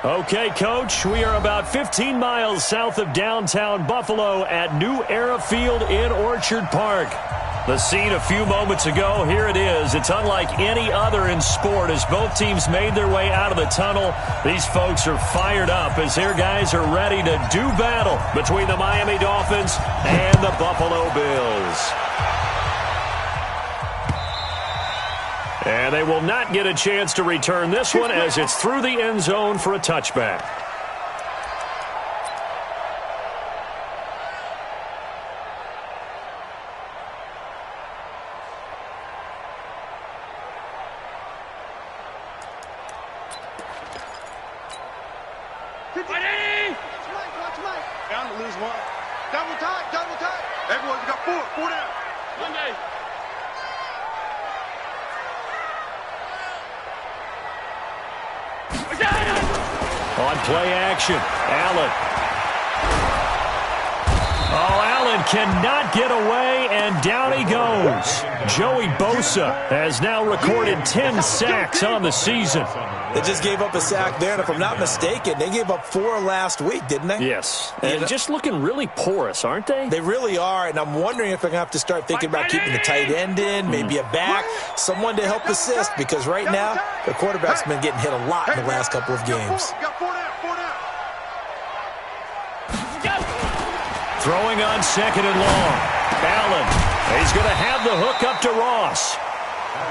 Okay, Coach, we are about 15 miles south of downtown Buffalo at New Era Field in Orchard Park. The scene a few moments ago, here it is. It's unlike any other in sport as both teams made their way out of the tunnel. These folks are fired up as their guys are ready to do battle between the Miami Dolphins and the Buffalo Bills. And they will not get a chance to return this one as it's through the end zone for a touchback. Bound to lose one. Double tight. Everyone, you got four down. Monday. On play action, Allen. Oh, Allen cannot get away, and down he goes. Joey Bosa has now recorded 10 sacks on the season. They just gave up a sack there, and if I'm not mistaken, they gave up 4 last week, didn't they? Yes, and just looking really porous, aren't they? They really are, and I'm wondering if they're going to have to start thinking about keeping the tight end in, maybe a back, someone to help assist, because right now, their quarterback's been getting hit a lot in the last couple of games. Throwing on second and long. Allen, he's going to have the hook up to Ross.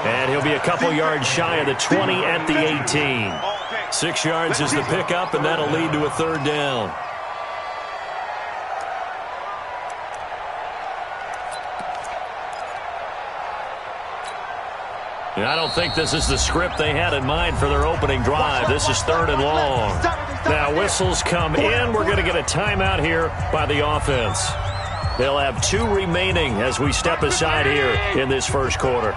And he'll be a couple yards shy of the 20 at the 18. 6 yards is the pickup, and that'll lead to a third down. And I don't think this is the script they had in mind for their opening drive. This is third and long. Now whistles come in. We're going to get a timeout here by the offense. They'll have 2 remaining as we step aside here in this first quarter.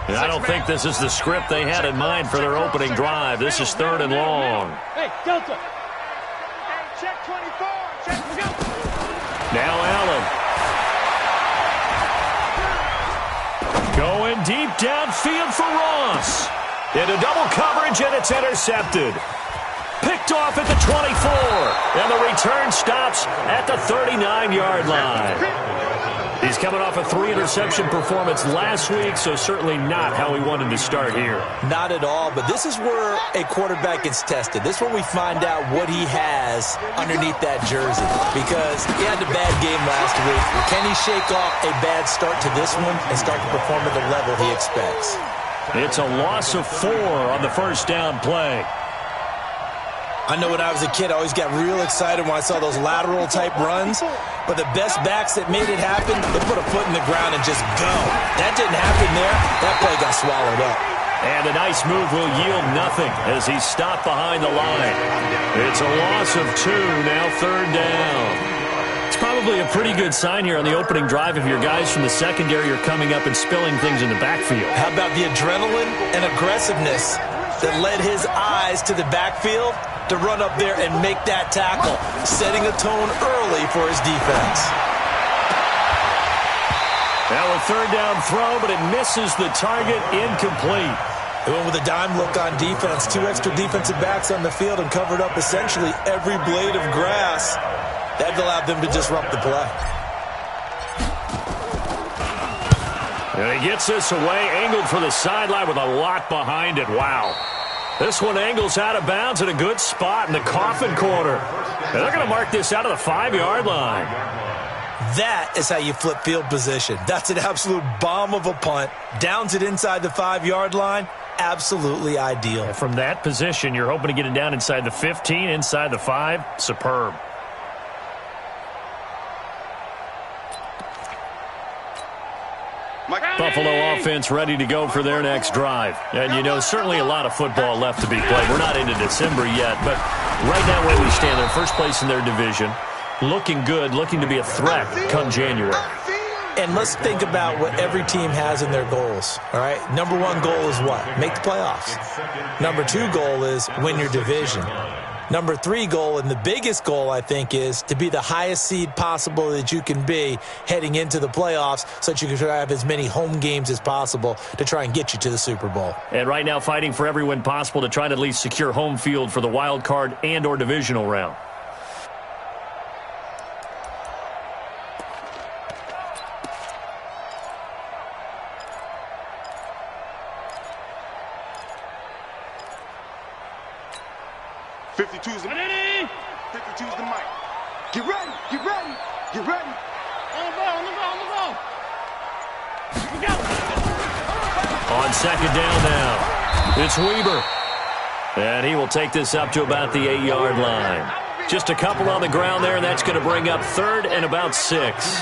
And I don't think this is the script they had in mind for their opening drive. This is third and long. Hey, Delta. Check 24. Now Allen. Going deep downfield for Ross. Into double coverage, and it's intercepted. Picked off at the 24. And the return stops at the 39-yard line. He's coming off a 3-interception performance last week, so certainly not how he wanted to start here. Not at all, but this is where a quarterback gets tested. This is where we find out what he has underneath that jersey, because he had a bad game last week. Can he shake off a bad start to this one and start to perform at the level he expects? It's a loss of 4 on the first down play. I know when I was a kid, I always got real excited when I saw those lateral-type runs. But the best backs that made it happen, they put a foot in the ground and just go. That didn't happen there. That play got swallowed up. And a nice move will yield nothing as he's stopped behind the line. It's a loss of 2, now third down. It's probably a pretty good sign here on the opening drive if your guys from the secondary are coming up and spilling things in the backfield. How about the adrenaline and aggressiveness that led his eyes to the backfield to run up there and make that tackle, setting a tone early for his defense. Now a third down throw, but it misses the target, incomplete. They went with a dime look on defense, 2 extra defensive backs on the field and covered up essentially every blade of grass. That allowed them to disrupt the play. And he gets this away, angled for the sideline with a lot behind it. Wow. This one angles out of bounds at a good spot in the coffin corner. And they're going to mark this out of the 5-yard line. That is how you flip field position. That's an absolute bomb of a punt. Downs it inside the 5-yard line. Absolutely ideal. And from that position, you're hoping to get it down inside the 15, inside the 5. Superb. Buffalo offense ready to go for their next drive. And, you know, certainly a lot of football left to be played. We're not into December yet, but right now where we stand, they're first place in their division, looking good, looking to be a threat come January. And let's think about what every team has in their goals, all right? Number 1 goal is what? Make the playoffs. Number 2 goal is win your division. Number 3 goal, and the biggest goal, I think, is to be the highest seed possible that you can be heading into the playoffs so that you can try to have as many home games as possible to try and get you to the Super Bowl. And right now fighting for every win possible to try to at least secure home field for the wild card and or divisional round. Fifty-two's the mic. 52's the mic. Get ready, get ready, get ready. On the ball, on the ball, on the ball. Here we go. On second down now, it's Weber. And he will take this up to about the 8-yard line. Just a couple on the ground there, and that's going to bring up 3rd and about 6.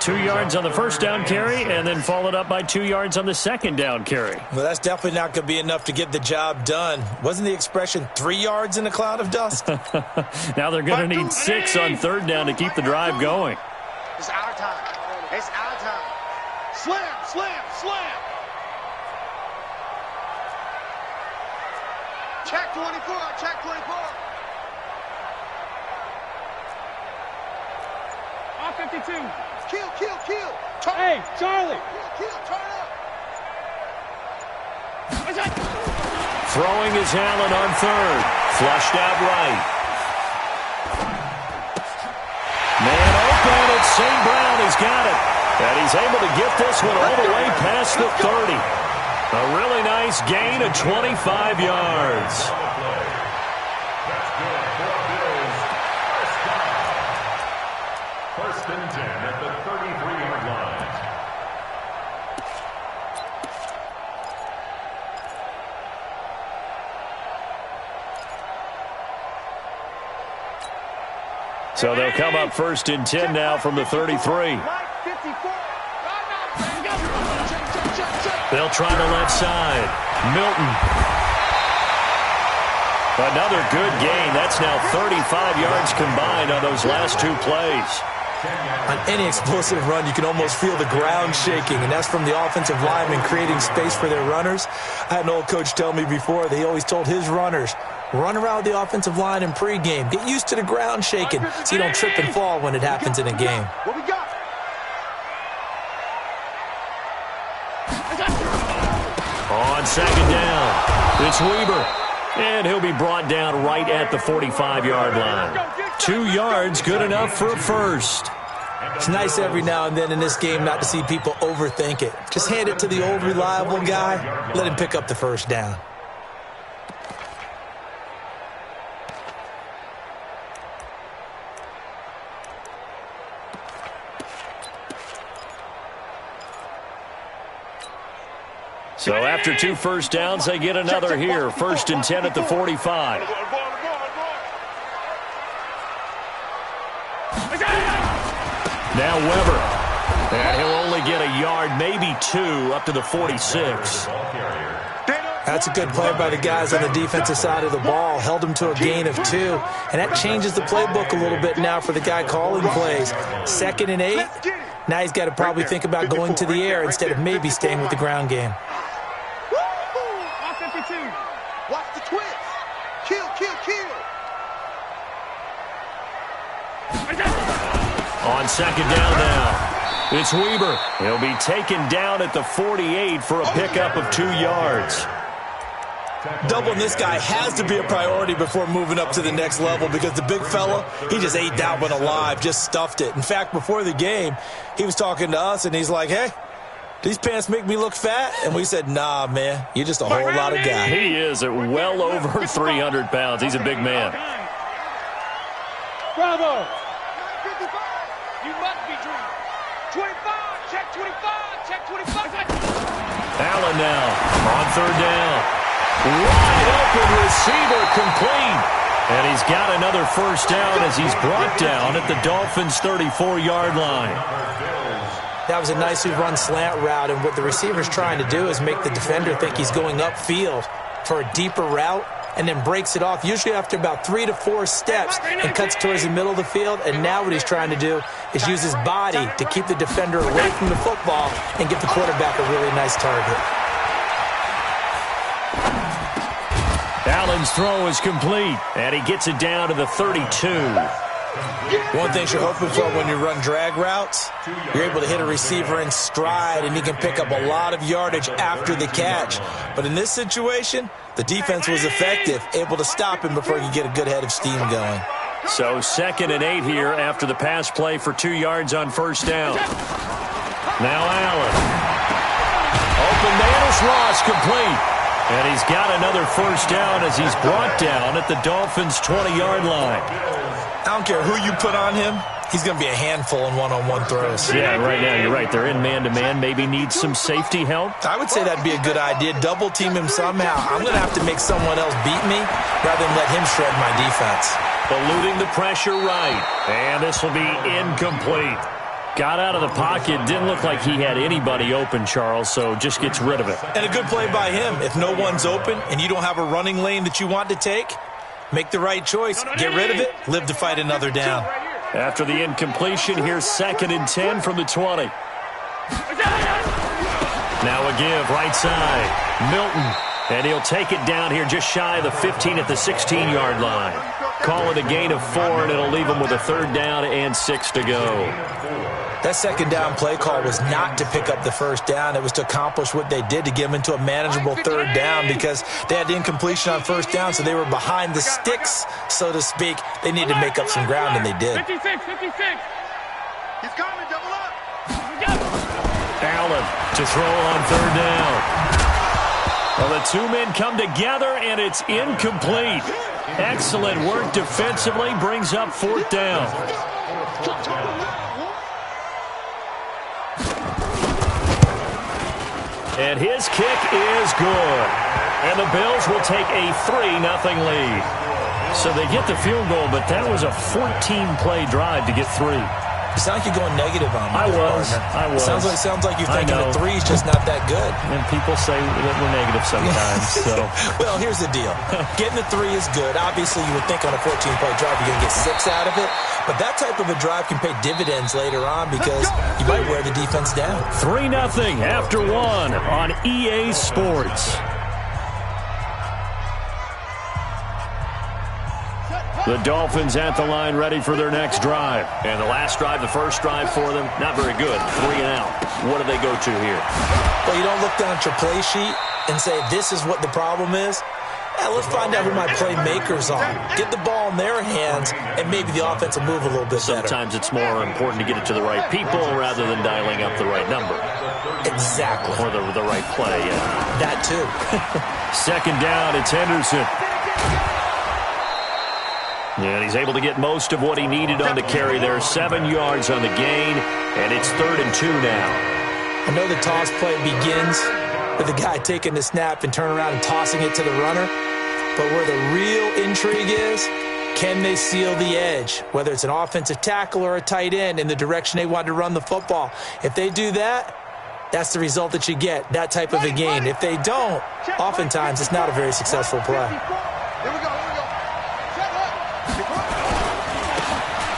2 yards on the first down carry, and then followed up by 2 yards on the second down carry. Well, that's definitely not going to be enough to get the job done. Wasn't the expression 3 yards in a cloud of dust? Now they're going to need 6 on 3rd down to keep the drive going. It's our time. It's our time. Slam, slam, slam. Check 24, check 24. All 52. Kill, kill, kill. Turn. Hey, Charlie. Kill, kill, turn up. What's that? Throwing is Allen on 3rd. Flushed out right. Man open, it's St. Brown. He's got it. And he's able to get this one all the way past the 30. A really nice gain of 25 yards. First and 10 at the 33-yard line. So they'll come up first and 10 now from the 33. They'll try the left side. Milton. Another good gain. That's now 35 yards combined on those last 2 plays. On any explosive run, you can almost feel the ground shaking, and that's from the offensive linemen creating space for their runners. I had an old coach tell me before, they always told his runners, run around the offensive line in pregame. Get used to the ground shaking so you don't trip and fall when it happens in a game. What we got? On second down, it's Weber. And he'll be brought down right at the 45-yard line. 2 yards, good enough for a first. It's nice every now and then in this game not to see people overthink it. Just hand it to the old reliable guy. Let him pick up the first down. So after 2 first downs, they get another here. First and 10 at the 45. Now Weber. And he'll only get a yard, maybe 2, up to the 46. That's a good play by the guys on the defensive side of the ball. Held him to a gain of 2. And that changes the playbook a little bit now for the guy calling plays. 2nd and 8. Now he's got to probably think about going to the air instead of maybe staying with the ground game. Watch the twist. Kill, kill, kill. On second down now, it's Weber. He'll be taken down at the 48 for a pickup of 2 yards. Doubling this guy has to be a priority before moving up to the next level because the big fella, he just ate that one alive, just stuffed it. In fact, before the game, he was talking to us, and he's like, hey, these pants make me look fat? And we said, nah, man, you're just a whole lot of guy. He is at well over 300 pounds. He's a big man. Bravo. 55. You must be dreaming. 25. Check 25. Check 25. Allen now on 3rd down. Wide open receiver complete. And he's got another first down as he's brought down at the Dolphins' 34-yard line. That was a nicely run slant route, and what the receiver's trying to do is make the defender think he's going upfield for a deeper route and then breaks it off, usually after about 3 to 4 steps, and cuts towards the middle of the field. And now what he's trying to do is use his body to keep the defender away from the football and give the quarterback a really nice target. Allen's throw is complete, and he gets it down to the 32. One thing you're hoping for when you run drag routes, you're able to hit a receiver in stride, and he can pick up a lot of yardage after the catch. But in this situation, the defense was effective, able to stop him before he could get a good head of steam going. So 2nd and 8 here after the pass play for 2 yards on first down. Now Allen. Open man is Ross, complete. And he's got another first down as he's brought down at the Dolphins' 20-yard line. I don't care who you put on him, he's going to be a handful in one-on-one throws. Yeah, right now you're right. They're in man-to-man. Maybe needs some safety help. I would say that'd be a good idea. Double team him somehow. I'm going to have to make someone else beat me rather than let him shred my defense. Eluding the pressure right. And this will be incomplete. Got out of the pocket. Didn't look like he had anybody open, Charles, so just gets rid of it. And a good play by him. If no one's open and you don't have a running lane that you want to take, make the right choice. Get rid of it. Live to fight another down. After the incompletion, here's 2nd and 10 from the 20. Now a give, right side. Milton. And he'll take it down here just shy of the 15 at the 16-yard line. Call it a gain of 4, and it'll leave him with a 3rd down and 6 to go. That 2nd down play call was not to pick up the first down. It was to accomplish what they did, to get them into a manageable 3rd down, because they had the incompletion on first down, so they were behind the sticks, so to speak. They needed to make up some ground, and they did. 56. He's coming, double up. Allen to throw on 3rd down. Well, the 2 men come together, and it's incomplete. Excellent work defensively, brings up 4th down. And his kick is good. And the Bills will take a 3-0 lead. So they get the field goal, but that was a 14-play drive to get 3. You sound like you're going negative on me. I was. Sounds like you're thinking the 3's just not that good. And people say that we're negative sometimes. So. Well, here's the deal. Getting the 3 is good. Obviously, you would think on a 14-play drive you're going to get 6 out of it. But that type of a drive can pay dividends later on because you might wear the defense down. 3-0 after 1 on EA Sports. The Dolphins at the line, ready for their next drive. And the last drive, the first drive for them, not very good. 3 and out. What do they go to here? Well, you don't look down at your play sheet and say, this is what the problem is. Yeah, let's find out who my playmakers are. Get the ball in their hands, and maybe the offense will move a little bit better. Sometimes it's more important to get it to the right people rather than dialing up the right number. Exactly. Or the right play, yeah. That too. 2nd down, it's Henderson. And he's able to get most of what he needed on the carry there. 7 yards on the gain, and it's 3rd and 2 now. I know the toss play begins with the guy taking the snap and turning around and tossing it to the runner. But where the real intrigue is, can they seal the edge? Whether it's an offensive tackle or a tight end in the direction they want to run the football. If they do that, that's the result that you get, that type of a gain. If they don't, oftentimes it's not a very successful play. Here we go.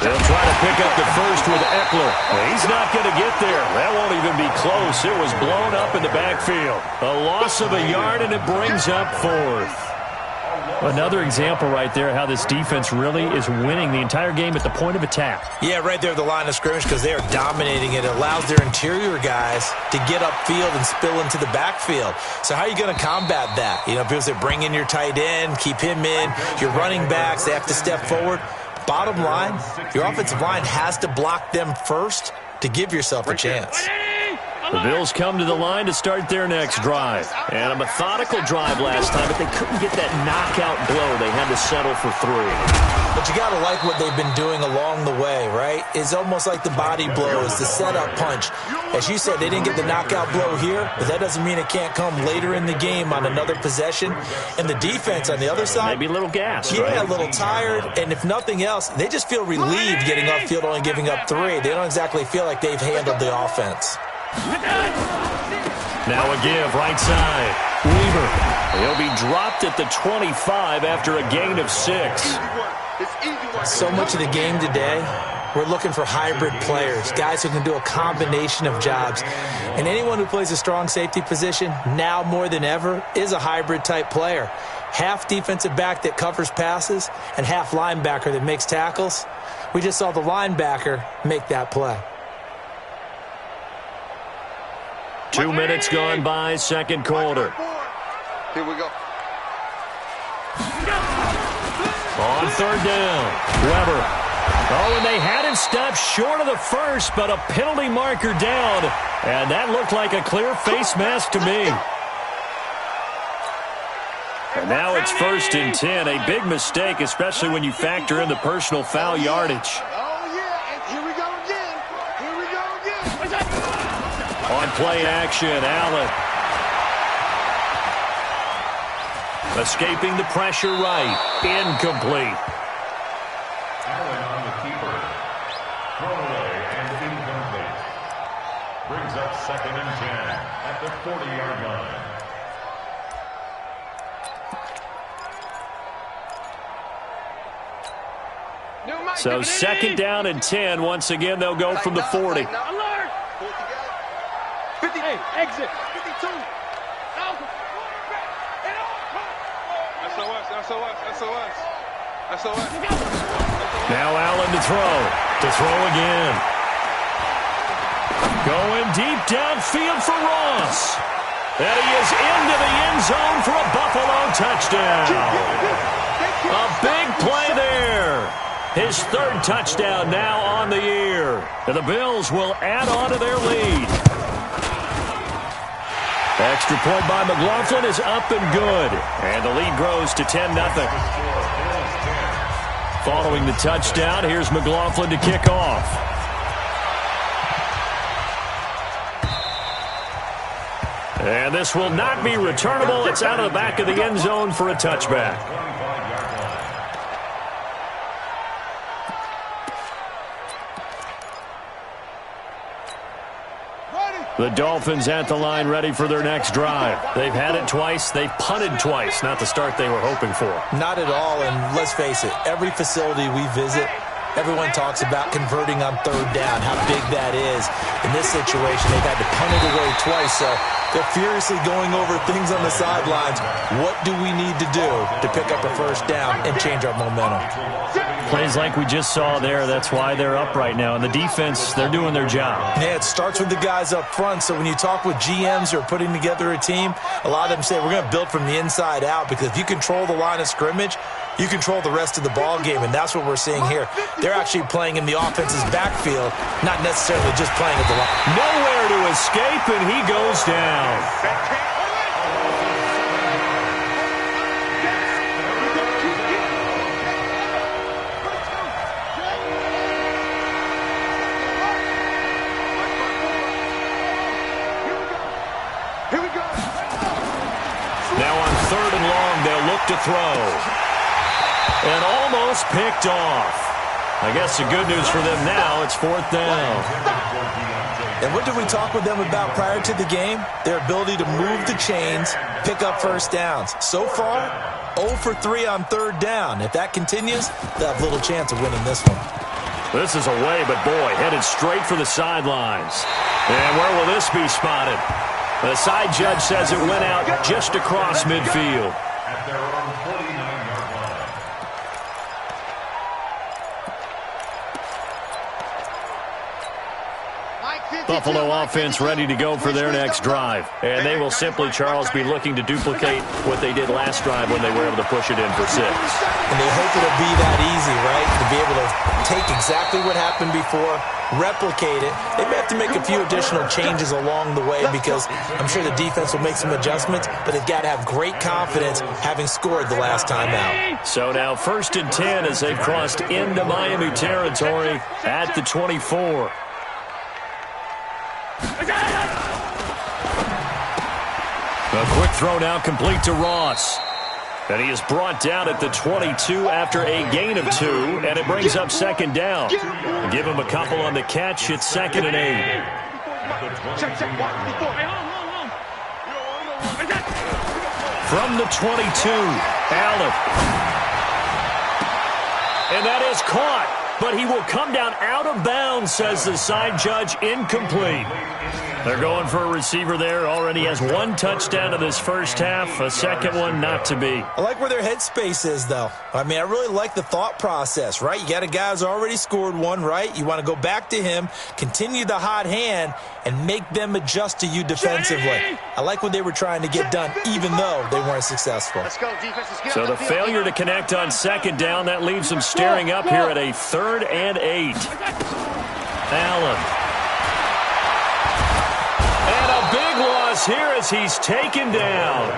They'll try to pick up the first with Eckler. He's not going to get there. That won't even be close. It was blown up in the backfield. A loss of a yard, and it brings up 4th. Another example right there how this defense really is winning the entire game at the point of attack. Yeah, right there at the line of scrimmage because they are dominating it. It allows their interior guys to get upfield and spill into the backfield. So how are you going to combat that? You know, people say bring in your tight end, keep him in. Your running backs, they have to step forward. Bottom line, your offensive line has to block them first to give yourself a chance. The Bills come to the line to start their next drive. And a methodical drive last time, but they couldn't get that knockout blow. They had to settle for 3. But you got to like what they've been doing along the way, right? It's almost like the body blows, the setup punch. As you said, they didn't get the knockout blow here, but that doesn't mean it can't come later in the game on another possession. And the defense on the other side, maybe a little gas, yeah, right? A little tired. And if nothing else, they just feel relieved getting upfield, only giving up 3. They don't exactly feel like they've handled the offense. Now a give, right side. Weaver. He'll be dropped at the 25 after a gain of 6. So much of the game today, we're looking for hybrid players, guys who can do a combination of jobs. And anyone who plays a strong safety position, now more than ever, is a hybrid type player. half defensive back that covers passes and half linebacker that makes tackles. We just saw the linebacker make that play. 2 minutes gone by, second quarter. Here we go. On third down, Weber. Oh, and they had him stopped short of the first, but a penalty marker down. And that looked like a clear face mask to me. And now it's 1st and 10. A big mistake, especially when you factor in the personal foul yardage. Oh, yeah. And here we go again. Here we go again. On play action, Allen. Escaping the pressure right. Incomplete. Allen on the keeper. Thrown away and incomplete. Brings up 2nd and 10 at the 40-yard line. So 2nd down and 10. Once again, they'll go from the 40. Alert! 50. Hey, exit. 52. SOS. Now Allen to throw. To throw again. Going deep downfield for Ross. And he is into the end zone for a Buffalo touchdown. A big play there. His 3rd touchdown now on the year. And the Bills will add on to their lead. Extra point by McLaughlin is up and good. And the lead grows to 10-0. Following the touchdown, here's McLaughlin to kick off. And this will not be returnable. It's out of the back of the end zone for a touchback. The Dolphins at the line ready for their next drive. They've had it twice. They've punted twice. Not the start they were hoping for. Not at all, and let's face it, every facility we visit, everyone talks about converting on 3rd down, how big that is. In this situation, they've had to punt it away twice, so they're furiously going over things on the sidelines. What do we need to do to pick up a 1st down and change our momentum? Plays like we just saw there, that's why they're up right now. And the defense, they're doing their job. Yeah, it starts with the guys up front. So when you talk with GMs who are putting together a team, a lot of them say we're going to build from the inside out, because if you control the line of scrimmage, you control the rest of the ball game, and that's what we're seeing here. They're actually playing in the offense's backfield, not necessarily just playing at the line. Nowhere to escape, and he goes down. Now on 3rd and long, they'll look to throw. And almost picked off. I guess the good news for them now, it's 4th down. And what did we talk with them about prior to the game? Their ability to move the chains, pick up 1st downs. So far, 0 for 3 on 3rd down. If that continues, they'll have little chance of winning this one. This is away, but boy, headed straight for the sidelines. And where will this be spotted? The side judge says it went out just across midfield. At their own 49-yard line. Buffalo offense ready to go for their next drive. And they will simply, Charles, be looking to duplicate what they did last drive when they were able to push it in for 6. And they hope it'll be that easy, right? To be able to take exactly what happened before, replicate it. They may have to make a few additional changes along the way, because I'm sure the defense will make some adjustments, but they've got to have great confidence having scored the last time out. So now 1st and 10 as they've crossed into Miami territory at the 24. A quick throw now complete to Ross. And he is brought down at the 22 after a gain of 2, and it brings up 2nd down. Give him a couple on the catch. It's 2nd and 8. From the 22, Allen. And that is caught, but he will come down out of bounds, says the side judge, incomplete. They're going for a receiver there. Already has one touchdown in this first half. A second one not to be. I like where their headspace is, though. I mean, I really like the thought process, right? You got a guy who's already scored one, right? You want to go back to him, continue the hot hand, and make them adjust to you defensively. I like what they were trying to get done, even though they weren't successful. Let's go, defense. Let's get So on the field. failure to connect on second down, that leaves them staring up here at a 3rd and 8. Allen. And a big loss here as he's taken down.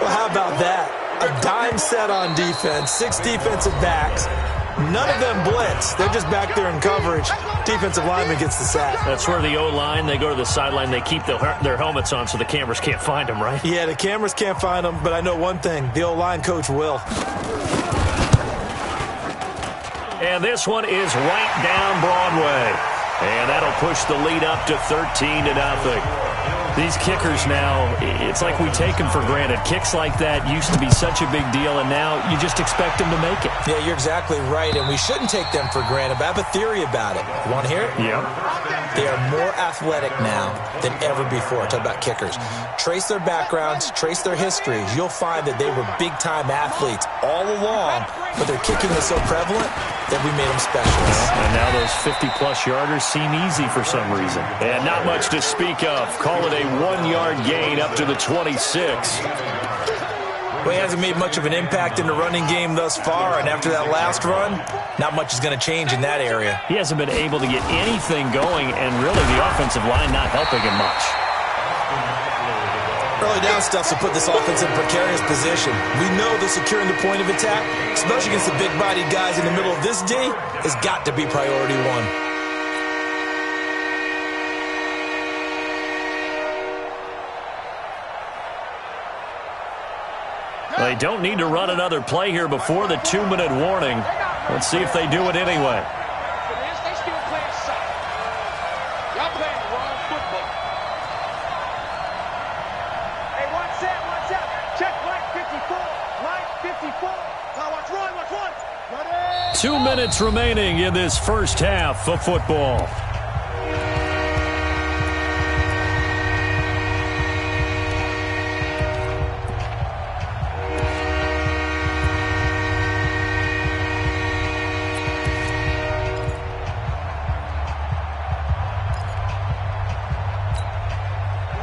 Well, how about that? A dime set on defense, 6 defensive backs. None of them blitz. They're just back there in coverage. Defensive lineman gets the sack. That's where the O-line, they go to the sideline, they keep their helmets on so the cameras can't find them, right? Yeah, the cameras can't find them, but I know one thing. The O-line coach will. And this one is right down Broadway. And that'll push the lead up to 13-0. These kickers now, it's like we take them for granted. Kicks like that used to be such a big deal, and now you just expect them to make it. Yeah, you're exactly right, and we shouldn't take them for granted, but I have a theory about it. You want to hear it? Yeah. They are more athletic now than ever before. Talk about kickers. Trace their backgrounds, trace their histories. You'll find that they were big-time athletes all along, but their kicking is so prevalent that we made them specialists. And now those 50-plus yarders seem easy for some reason. And not much to speak of. Call it a 1-yard gain up to the 26. Well, he hasn't made much of an impact in the running game thus far, and after that last run, not much is going to change in that area. He hasn't been able to get anything going, and really the offensive line not helping him much. Early down stuff to put this offense in precarious position. We know that securing the point of attack, especially against the big-bodied guys in the middle of this D, has got to be priority one. They don't need to run another play here before the 2-minute warning. Let's see if they do it anyway. They still playing soccer. Y'all playing the wrong football. Hey, watch out. Check line 54. Now watch one. Ready? 2 minutes remaining in this first half of football.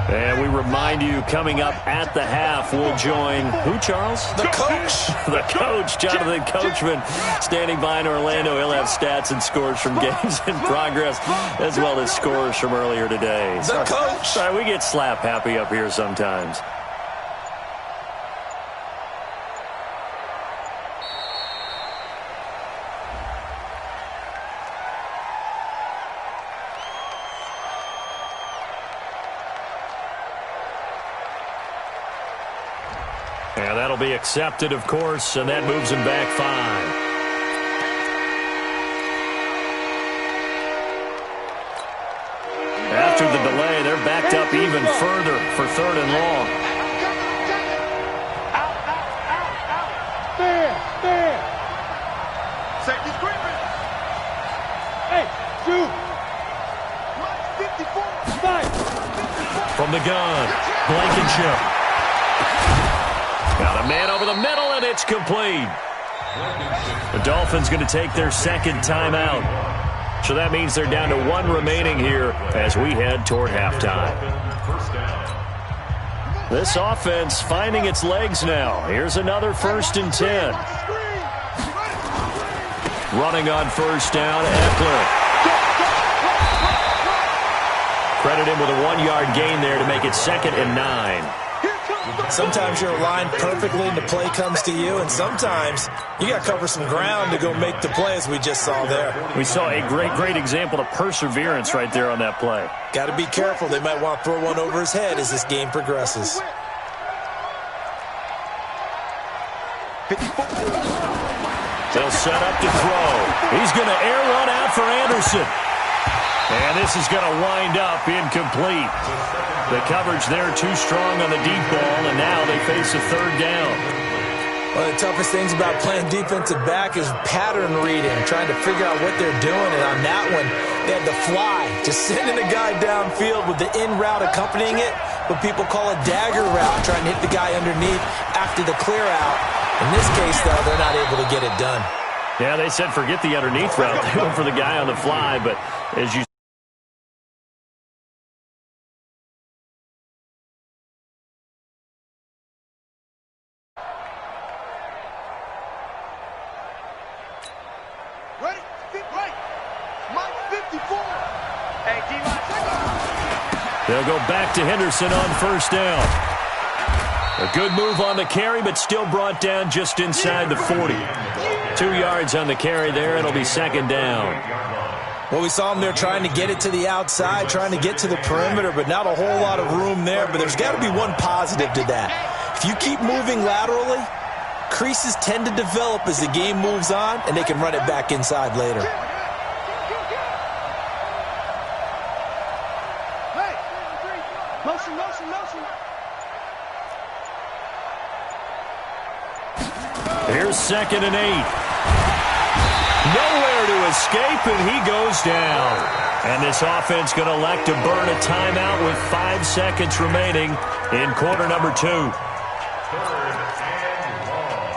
And we remind you, coming up at the half, we'll join who, Charles? The coach. The coach, Jonathan Coachman, standing by in Orlando. He'll have stats and scores from games in progress, as well as scores from earlier today. The coach. Sorry, we get slap happy up here sometimes. And that'll be accepted, of course, and that moves him back 5. After the delay, they're backed up even further for 3rd and long. Out. There. Safety's gripping. Hey, shoot. Line 54. From the gun, Blankenship. Got a man over the middle, and it's complete. The Dolphins going to take their second timeout. So that means they're down to 1 remaining here as we head toward halftime. This offense finding its legs now. Here's another 1st and 10. Running on 1st down, Eckler. Credit him with a 1-yard gain there to make it 2nd and 9. Sometimes you're aligned perfectly and the play comes to you, and sometimes you got to cover some ground to go make the play, as we just saw there. We saw a great example of perseverance right there on that play. Got to be careful. They might want to throw one over his head as this game progresses. They'll set up to throw. He's going to air run out for Anderson. And this is going to wind up incomplete. The coverage there too strong on the deep ball, and now they face a 3rd down. One of the toughest things about playing defensive back is pattern reading, trying to figure out what they're doing. And on that one, They had the fly, just sending a guy downfield with the in route accompanying it, what people call a dagger route, trying to hit the guy underneath after the clear out. In this case, though, they're not able to get it done. Yeah, they said forget the underneath route. They went for the guy on the fly, but as you Ready? Right. Mike 54. Hey, D-line. they'll go back to Henderson on first down. A good move on the carry, but still brought down just inside the 40. 2 yards on the carry there. It'll be second down. Well, we saw him there trying to get it to the outside, trying to get to the perimeter, but not a whole lot of room there. But there's got to be one positive to that. If you keep moving laterally, creases tend to develop as the game moves on, and they can run it back inside later. Hey. Motion, motion, motion. Here's 2nd and 8. Nowhere to escape, and he goes down. And this offense going to elect to burn a timeout with 5 seconds remaining in quarter number 2. 3rd and long.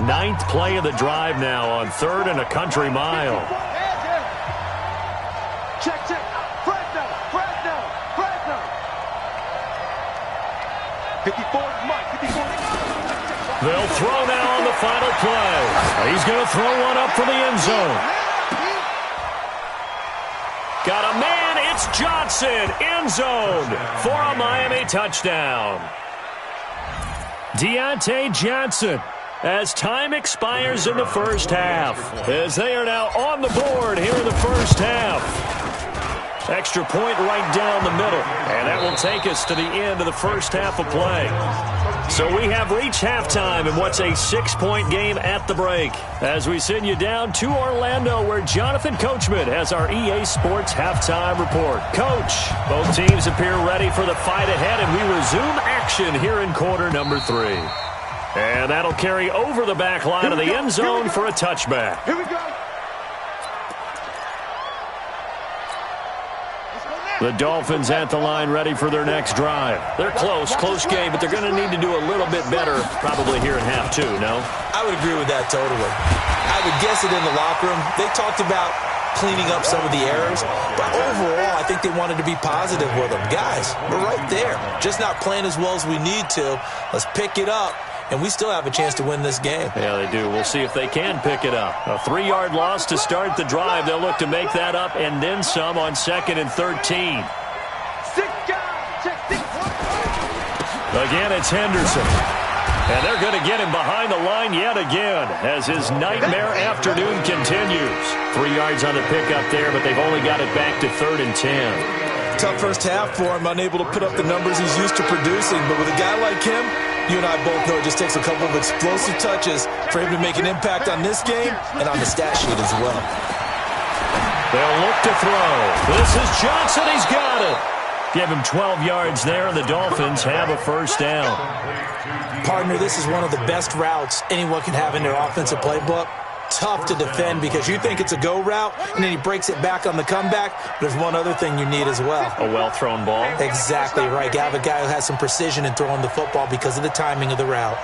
9th play of the drive now on 3rd and a country mile. Check, check. Frag down, frag down, frag down. 54, Mike, 54. They'll throw now on the final play. He's going to throw one up for the end zone. Got a man, it's Johnson, end zone for a Miami touchdown. Deontay Johnson, as time expires in the first half, as they are now on the board here in the first half. Extra point right down the middle, and that will take us to the end of the first half of play. So we have reached halftime in what's a 6-point game at the break, as we send you down to Orlando, where Jonathan Coachman has our EA Sports halftime report. Coach, both teams appear ready for the fight ahead, and we resume action here in quarter number 3. And that'll carry over the back line of the end zone for a touchback. Here we go. The Dolphins at the line ready for their next drive. They're close game, but they're going to need to do a little bit better probably here in half 2, no? I would agree with that totally. I would guess it in the locker room. They talked about cleaning up some of the errors, but overall, I think they wanted to be positive with them. Guys, we're right there. Just not playing as well as we need to. Let's pick it up, and we still have a chance to win this game. Yeah, they do. We'll see if they can pick it up. A 3-yard loss to start the drive. They'll look to make that up and then some on 2nd and 13. Again, it's Henderson. And they're going to get him behind the line yet again as his nightmare afternoon continues. 3 yards on the pickup there, but they've only got it back to 3rd and 10. Tough first half for him, unable to put up the numbers he's used to producing. But with a guy like him, you and I both know it just takes a couple of explosive touches for him to make an impact on this game and on the stat sheet as well. They'll look to throw. This is Johnson. He's got it. Give him 12 yards there, and the Dolphins have a first down. Partner, this is one of the best routes anyone can have in their offensive playbook. Tough to defend because you think it's a go route, and then he breaks it back on the comeback. There's one other thing you need as well. A well-thrown ball. Exactly right. You have a guy who has some precision in throwing the football because of the timing of the route.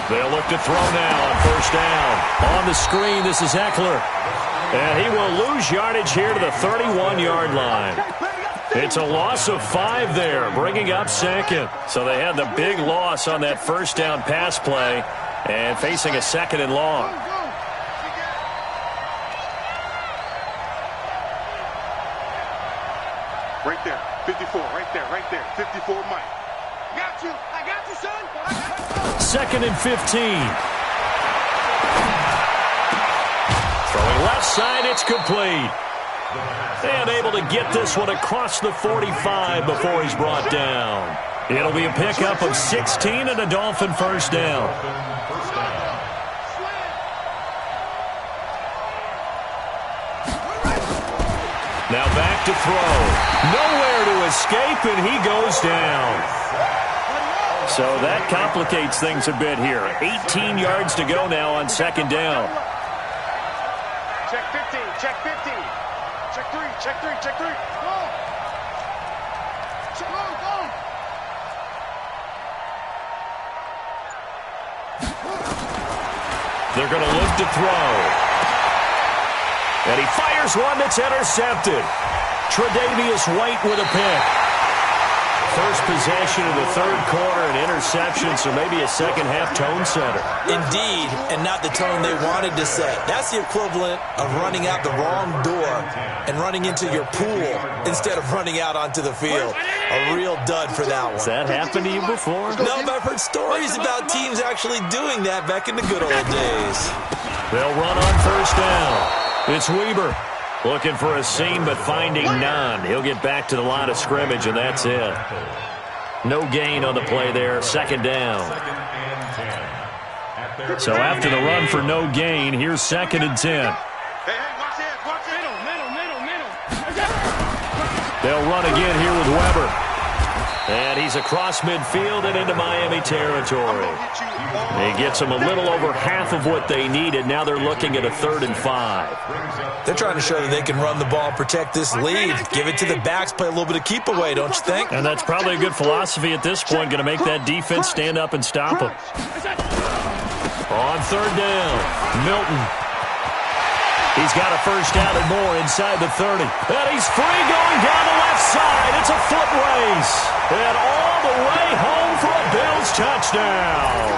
They'll look to throw now on first down. On the screen, this is Eckler. And he will lose yardage here to the 31-yard line. It's a loss of 5 there, bringing up 2nd. So they had the big loss on that first down pass play and facing a 2nd and long. Right there, 54, right there, 54, Mike. I got you, son. 2nd and 15. Throwing left side, it's complete. And able to get this one across the 45 before he's brought down. It'll be a pickup of 16 and a Dolphin first down. Now back to throw. Nowhere to escape, and he goes down. So that complicates things a bit here. 18 yards to go now on 2nd down. Check 15. Check 15. Check 3. Check 3. Check 3. Go. Check, go. They're going to look to throw. And he fires one that's intercepted. Tre'Davious White with a pick. First possession of the third quarter, an interception, so maybe a second-half tone setter. Indeed, and not the tone they wanted to set. That's the equivalent of running out the wrong door and running into your pool instead of running out onto the field. A real dud for that one. Has that happened to you before? No, but I've heard stories about teams actually doing that back in the good old days. They'll run on first down. It's Weber. Looking for a seam, but finding none. He'll get back to the line of scrimmage, and that's it. No gain on the play there. Second down. So after the run for no gain, here's 2nd and 10. Hey, watch this. Watch this. Middle. They'll run again here with Weber. And he's across midfield and into Miami territory. He gets them a little over half of what they needed. Now they're looking at a 3rd and 5. They're trying to show that they can run the ball, protect this lead. Give it to the backs, play a little bit of keep away, don't you think? And that's probably a good philosophy at this point. Going to make that defense stand up and stop them. On 3rd down, Milton. He's got a first down and more inside the 30. And he's free going down the left side. It's a foot race. And all the way home for a Bills touchdown.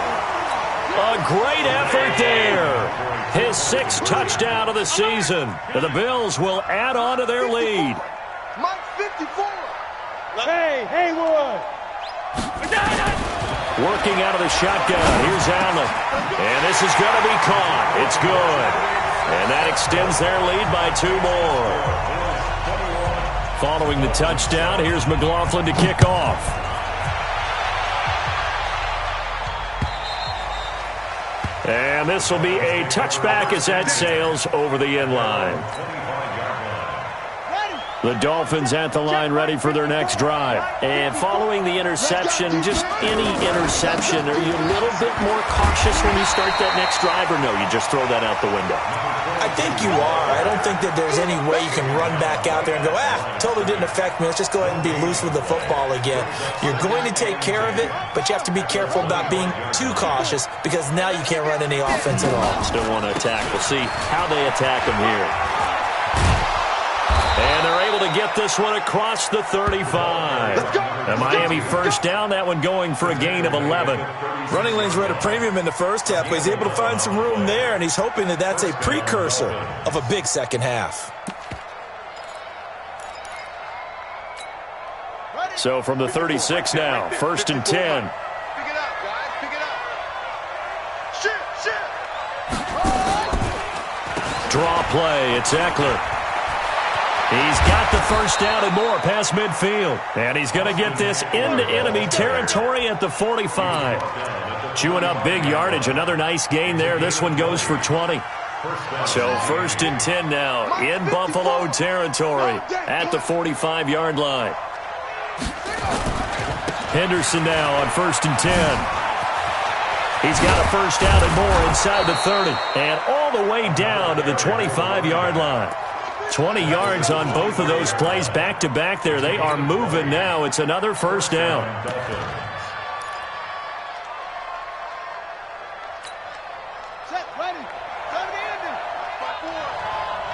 A great effort there. His 6th touchdown of the season. And the Bills will add on to their lead. Mike 54. Hey, Haywood. Working out of the shotgun. Here's Allen. And this is going to be caught. It's good. And that extends their lead by 2 more. Following the touchdown, here's McLaughlin to kick off. And this will be a touchback as that sails over the end line. The Dolphins at the line ready for their next drive. And following the interception, just any interception, are you a little bit more cautious when you start that next drive, or no, you just throw that out the window? I think you are. I don't think that there's any way you can run back out there and go, totally didn't affect me. Let's just go ahead and be loose with the football again. You're going to take care of it, but you have to be careful about being too cautious because now you can't run any offense at all. Still want to attack. We'll see how they attack them here. And they're able to get this one across the 35. A Miami first down, that one going for a gain of 11. Running lanes were at a premium in the first half, but he's able to find some room there, and he's hoping that that's a precursor of a big second half. So from the 36 now, 1st and 10. Pick it up, guys. Pick it up. Shit. Draw play, it's Eckler. He's got the first down and more past midfield. And he's going to get this into enemy territory at the 45. Chewing up big yardage. Another nice gain there. This one goes for 20. So 1st and 10 now in Buffalo territory at the 45-yard line. Henderson now on 1st and 10. He's got a first down and more inside the 30. And all the way down to the 25-yard line. 20 yards on both of those plays back-to-back there. They are moving now. It's another first down. Set, ready. Come to Andy.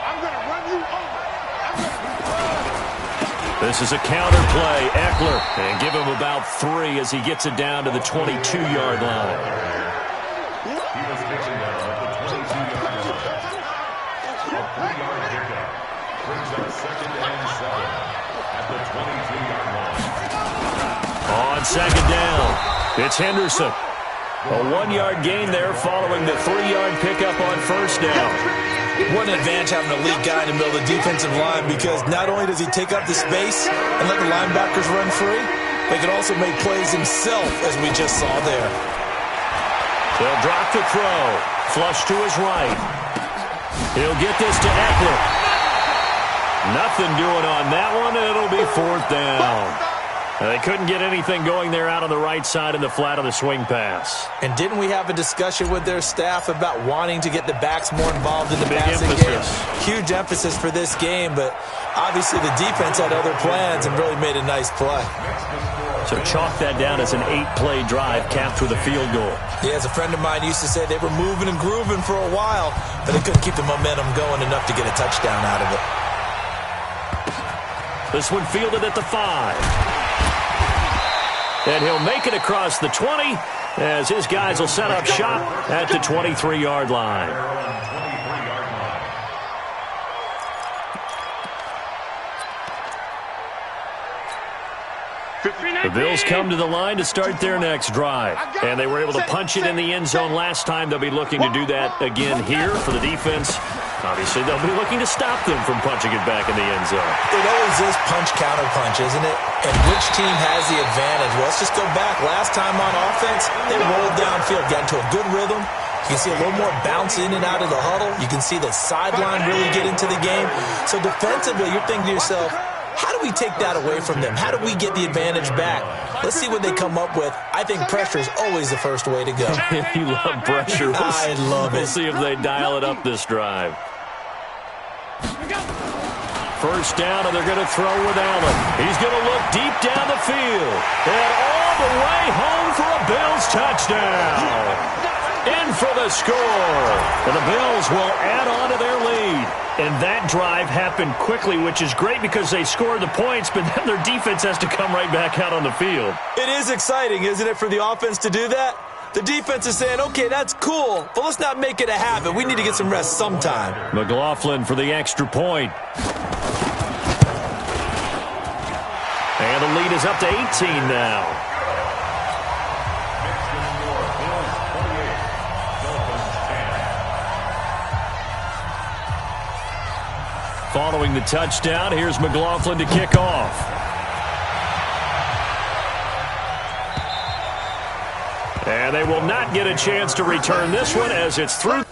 I'm going to run you over. This is a counter play. Eckler. And give him about 3 as he gets it down to the 22-yard line. He was taken down at the 22-yard line. A 3-yard pickup. Brings up 2nd and 7 at the 22-yard line. On 2nd down, it's Henderson. A 1-yard gain there following the 3-yard pickup on first down. What an advantage having a lead guy in the middle of the defensive line, because not only does he take up the space and let the linebackers run free, but he can also make plays himself, as we just saw there. They'll drop the throw. Flush to his right. He'll get this to Eckler. Nothing doing on that one. It'll be 4th down. They couldn't get anything going there out on the right side in the flat of the swing pass. And didn't we have a discussion with their staff about wanting to get the backs more involved in the Big passing emphasis. game? Huge emphasis for this game, but obviously the defense had other plans and really made a nice play. So chalk that down as an 8-play drive capped with a field goal. Yeah, as a friend of mine used to say, they were moving and grooving for a while, but they couldn't keep the momentum going enough to get a touchdown out of it. This one fielded at the 5. And he'll make it across the 20 as his guys will set up shop at the 23-yard line. The Bills come to the line to start their next drive. And they were able to punch it in the end zone last time. They'll be looking to do that again here for the defense. Obviously, they'll be looking to stop them from punching it back in the end zone. It always is punch-counter-punch, isn't it? And which team has the advantage? Well, let's just go back. Last time on offense, they rolled downfield, got into a good rhythm. You can see a little more bounce in and out of the huddle. You can see the sideline really get into the game. So defensively, you're thinking to yourself, how do we take that away from them? How do we get the advantage back? Let's see what they come up with. I think pressure is always the first way to go. You love pressure. I love it. We'll see if they dial it up this drive. First down, and they're going to throw with Allen. He's going to look deep down the field. And all the way home for a Bills touchdown. In for the score. And the Bills will add on to their lead. And that drive happened quickly, which is great because they scored the points, but then their defense has to come right back out on the field. It is exciting, isn't it, for the offense to do that? The defense is saying, okay, that's cool, but let's not make it a habit. We need to get some rest sometime. McLaughlin for the extra point. And the lead is up to 18 now. Following the touchdown, here's McLaughlin to kick off. And they will not get a chance to return this one as it's through.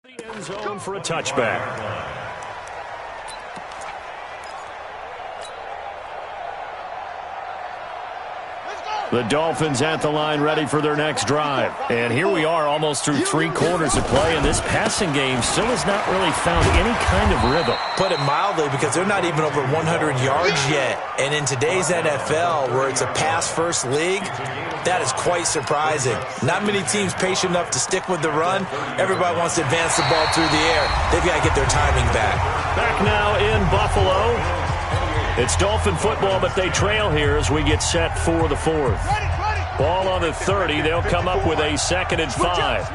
The end zone for a touchback. The Dolphins at the line ready for their next drive. And here we are almost through 3 quarters of play, and this passing game still has not really found any kind of rhythm. Put it mildly, because they're not even over 100 yards yet. And in today's NFL, where it's a pass-first league, that is quite surprising. Not many teams patient enough to stick with the run. Everybody wants to advance the ball through the air. They've got to get their timing back. Back now in Buffalo. It's Dolphin football, but they trail here as we get set for the 4th. Ball on the 30. They'll come up with a 2nd and 5.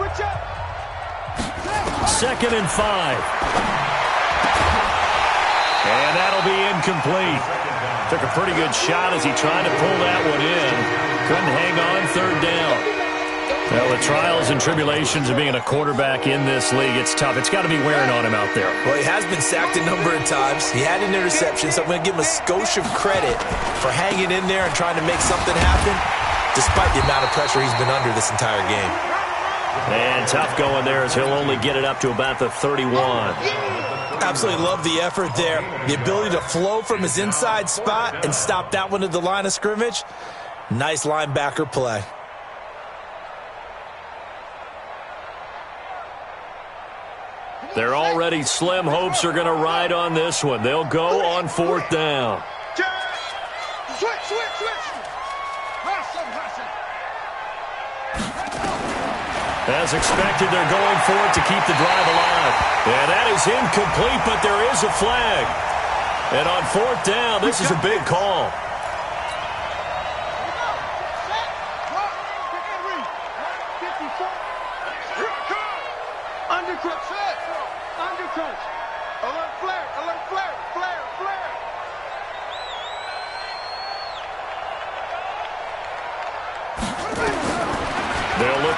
2nd and 5. And that'll be incomplete. Took a pretty good shot as he tried to pull that one in. Couldn't hang on 3rd down. Well, the trials and tribulations of being a quarterback in this league, it's tough. It's got to be wearing on him out there. Well, he has been sacked a number of times. He had an interception, so I'm going to give him a skosh of credit for hanging in there and trying to make something happen, despite the amount of pressure he's been under this entire game. And tough going there as he'll only get it up to about the 31. Absolutely love the effort there. The ability to flow from his inside spot and stop that one at the line of scrimmage. Nice linebacker play. They're already slim hopes are going to ride on this one. They'll go on 4th down. Switch. As expected, they're going for it to keep the drive alive. And that is incomplete, but there is a flag. And on 4th down, this is a big call.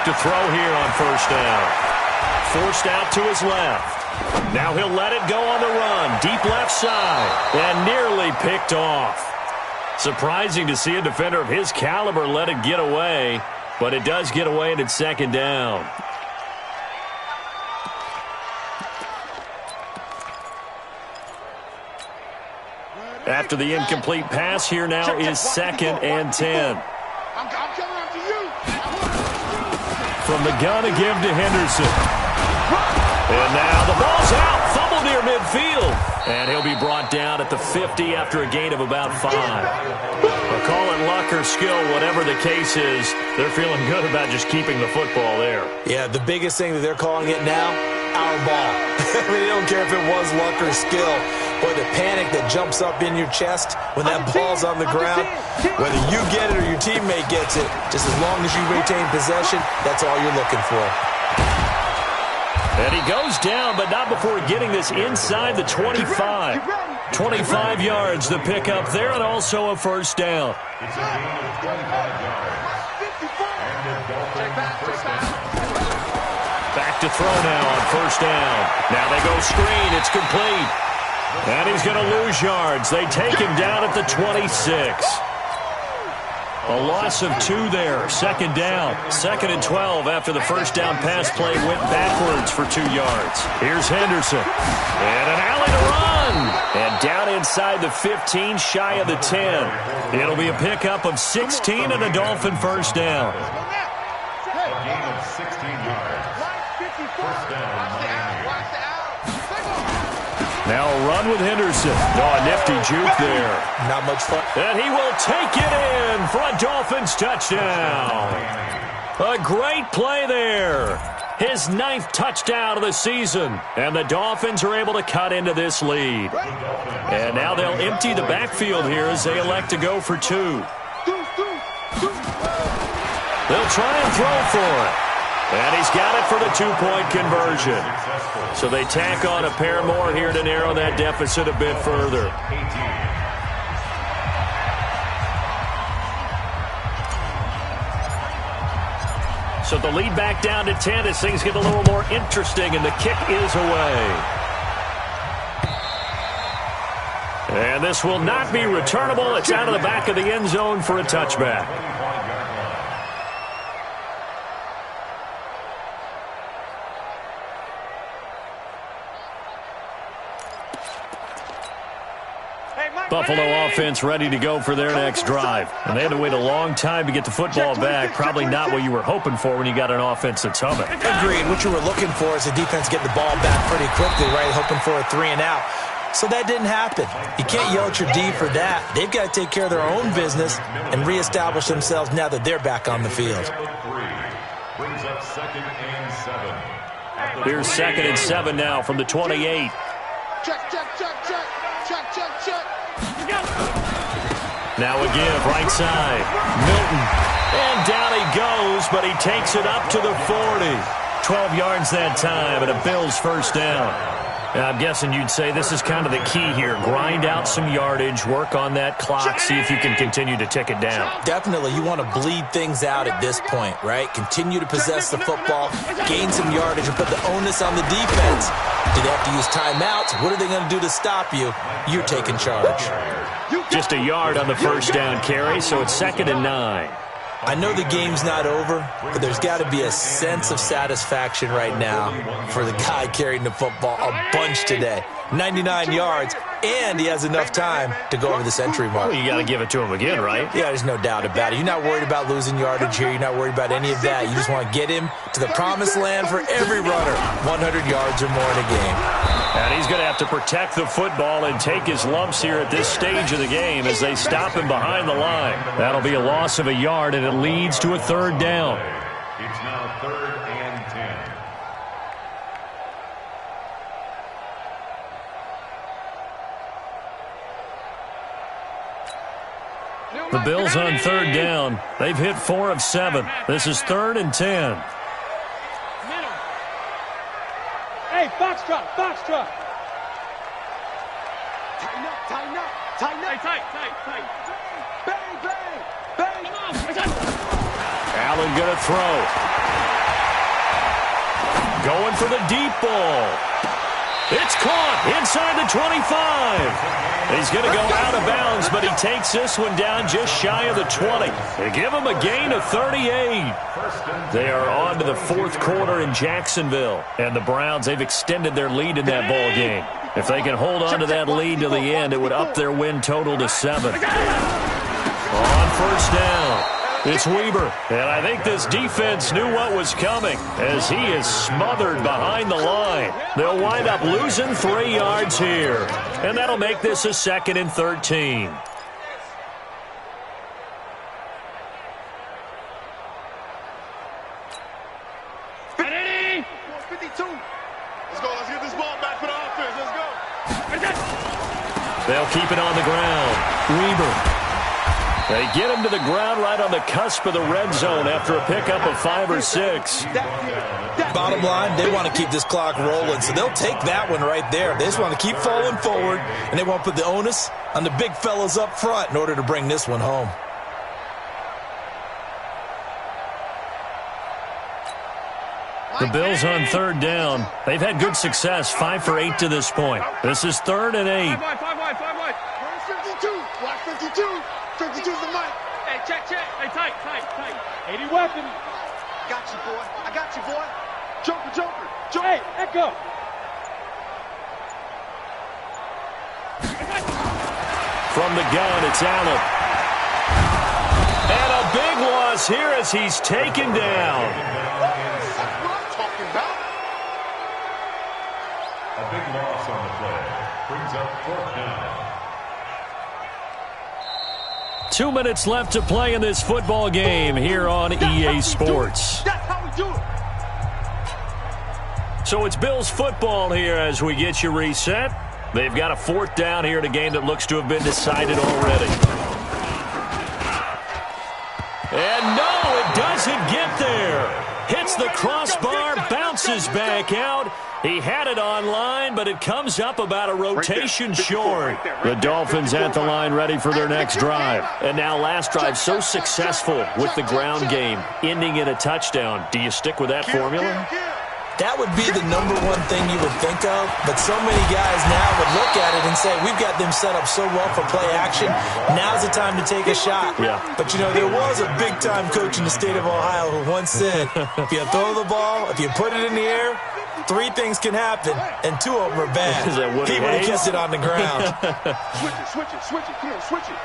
look to throw here on first down. Forced out to his left. Now he'll let it go on the run. Deep left side. And nearly picked off. Surprising to see a defender of his caliber let it get away. But it does get away, and it's second down. After the incomplete pass, here now is 2nd and 10. I'm coming after you. From the gun to give to Henderson. And now the ball's out. Fumble near midfield. And he'll be brought down at the 50 after a gain of about 5. But call it luck or skill, whatever the case is, they're feeling good about just keeping the football there. Yeah, the biggest thing that they're calling it now, our ball. I mean, they don't care if it was luck or skill. Or the panic that jumps up in your chest when that ball's on the ground. Whether you get it or your teammate gets it, just as long as you retain possession, that's all you're looking for. And he goes down, but not before getting this inside the 25. 25 yards the pickup there, and also a first down. It's a gain of 25 yards. And the Dolphins first down. Back to throw now on first down. Now they go screen. It's complete. And he's going to lose yards. They take him down at the 26. A loss of 2 there. Second down. 2nd and 12 after the first down pass play went backwards for 2 yards. Here's Henderson. And an alley to run. And down inside the 15, shy of the 10. It'll be a pickup of 16 and a Dolphin first down. A gain of 16 yards. First down, Miami. Now a run with Henderson. Oh, a nifty juke there. Not much fun. And he will take it in for a Dolphins touchdown. A great play there. His 9th touchdown of the season. And the Dolphins are able to cut into this lead. And now they'll empty the backfield here as they elect to go for 2. They'll try and throw for it. And he's got it for the 2-point conversion. So they tack on a pair more here to narrow that deficit a bit further. So the lead back down to 10 as things get a little more interesting, and the kick is away. And this will not be returnable. It's out of the back of the end zone for a touchback. Buffalo offense ready to go for their next drive. And they had to wait a long time to get the football back. Probably not what you were hoping for when you got an offense that's humming. Agreed. What you were looking for is the defense getting the ball back pretty quickly, right? Hoping for a 3 and out. So that didn't happen. You can't yell at your D for that. They've got to take care of their own business and reestablish themselves now that they're back on the field. Brings up 2nd and 7. Here's 2nd and 7 now from the 28. Check. Now a give, right side. Milton. And down he goes, but he takes it up to the 40. 12 yards that time, and a Bills first down. Now, I'm guessing you'd say this is kind of the key here. Grind out some yardage, work on that clock, see if you can continue to tick it down. Definitely, you want to bleed things out at this point, right? Continue to possess the football, gain some yardage, and put the onus on the defense. Do they have to use timeouts? What are they going to do to stop you? You're taking charge. Just a yard on the first down carry, so it's 2nd and 9. I know the game's not over, but there's got to be a sense of satisfaction right now for the guy carrying the football a bunch today. 99 yards, and he has enough time to go over the century mark. Well, you got to give it to him again, right? Yeah, there's no doubt about it. You're not worried about losing yardage here. You're not worried about any of that. You just want to get him to the promised land for every runner, 100 yards or more in a game. And he's going to have to protect the football and take his lumps here at this stage of the game as they stop him behind the line. That'll be a loss of a yard, and it leads to a 3rd down. It's now 3rd and 10. The Bills on 3rd down. They've hit 4 of 7. This is 3rd and 10. Hey, foxtrot. Tighten up. Tight. Bang. Allen going to throw. Going for the deep ball. It's caught inside the 25. He's going to go out of bounds, but he takes this one down just shy of the 20. They give him a gain of 38. They are on to the fourth quarter in Jacksonville. And the Browns, they've extended their lead in that ball game. If they can hold on to that lead to the end, it would up their win total to 7. On first down, it's Weber. And I think this defense knew what was coming as he is smothered behind the line. They'll wind up losing 3 yards here. And that'll make this a 2nd and 13. They'll keep it on the ground. Weber. They get him to the ground right on the cusp of the red zone after a pickup of 5 or 6. Bottom line, they want to keep this clock rolling, so they'll take that one right there. They just want to keep falling forward, and they want to put the onus on the big fellas up front in order to bring this one home. The Bills on third down. They've had good success, 5 for 8 to this point. This is 3rd and 8. 52. Watch 52. 52's the mic. Hey, check. Hey, tight. 80 weapon. Got you, boy. I got you, boy. Joker. Hey, let go. From the gun, it's Allen. And a big loss here as he's taken down. A big loss on the play. Brings up 4th down. 2 minutes left to play in this football game here on EA Sports. That's how we do it. So it's Bills football here as we get you reset. They've got a 4th down here in a game that looks to have been decided already. And no, it doesn't get there. Hits the crossbar, bounces back out. He had it on line, but it comes up about a rotation short. The Dolphins at the line ready for their next drive. And now last drive so successful with the ground game, ending in a touchdown. Do you stick with that formula? That would be the number one thing you would think of, but so many guys now would look at it and say, we've got them set up so well for play action, now's the time to take a shot. Yeah. But, you know, there was a big-time coach in the state of Ohio who once said, if you throw the ball, if you put it in the air, 3 things can happen, and 2 of them are bad. Is that what he would have kept it on the ground. Switch it. Come on, switch it.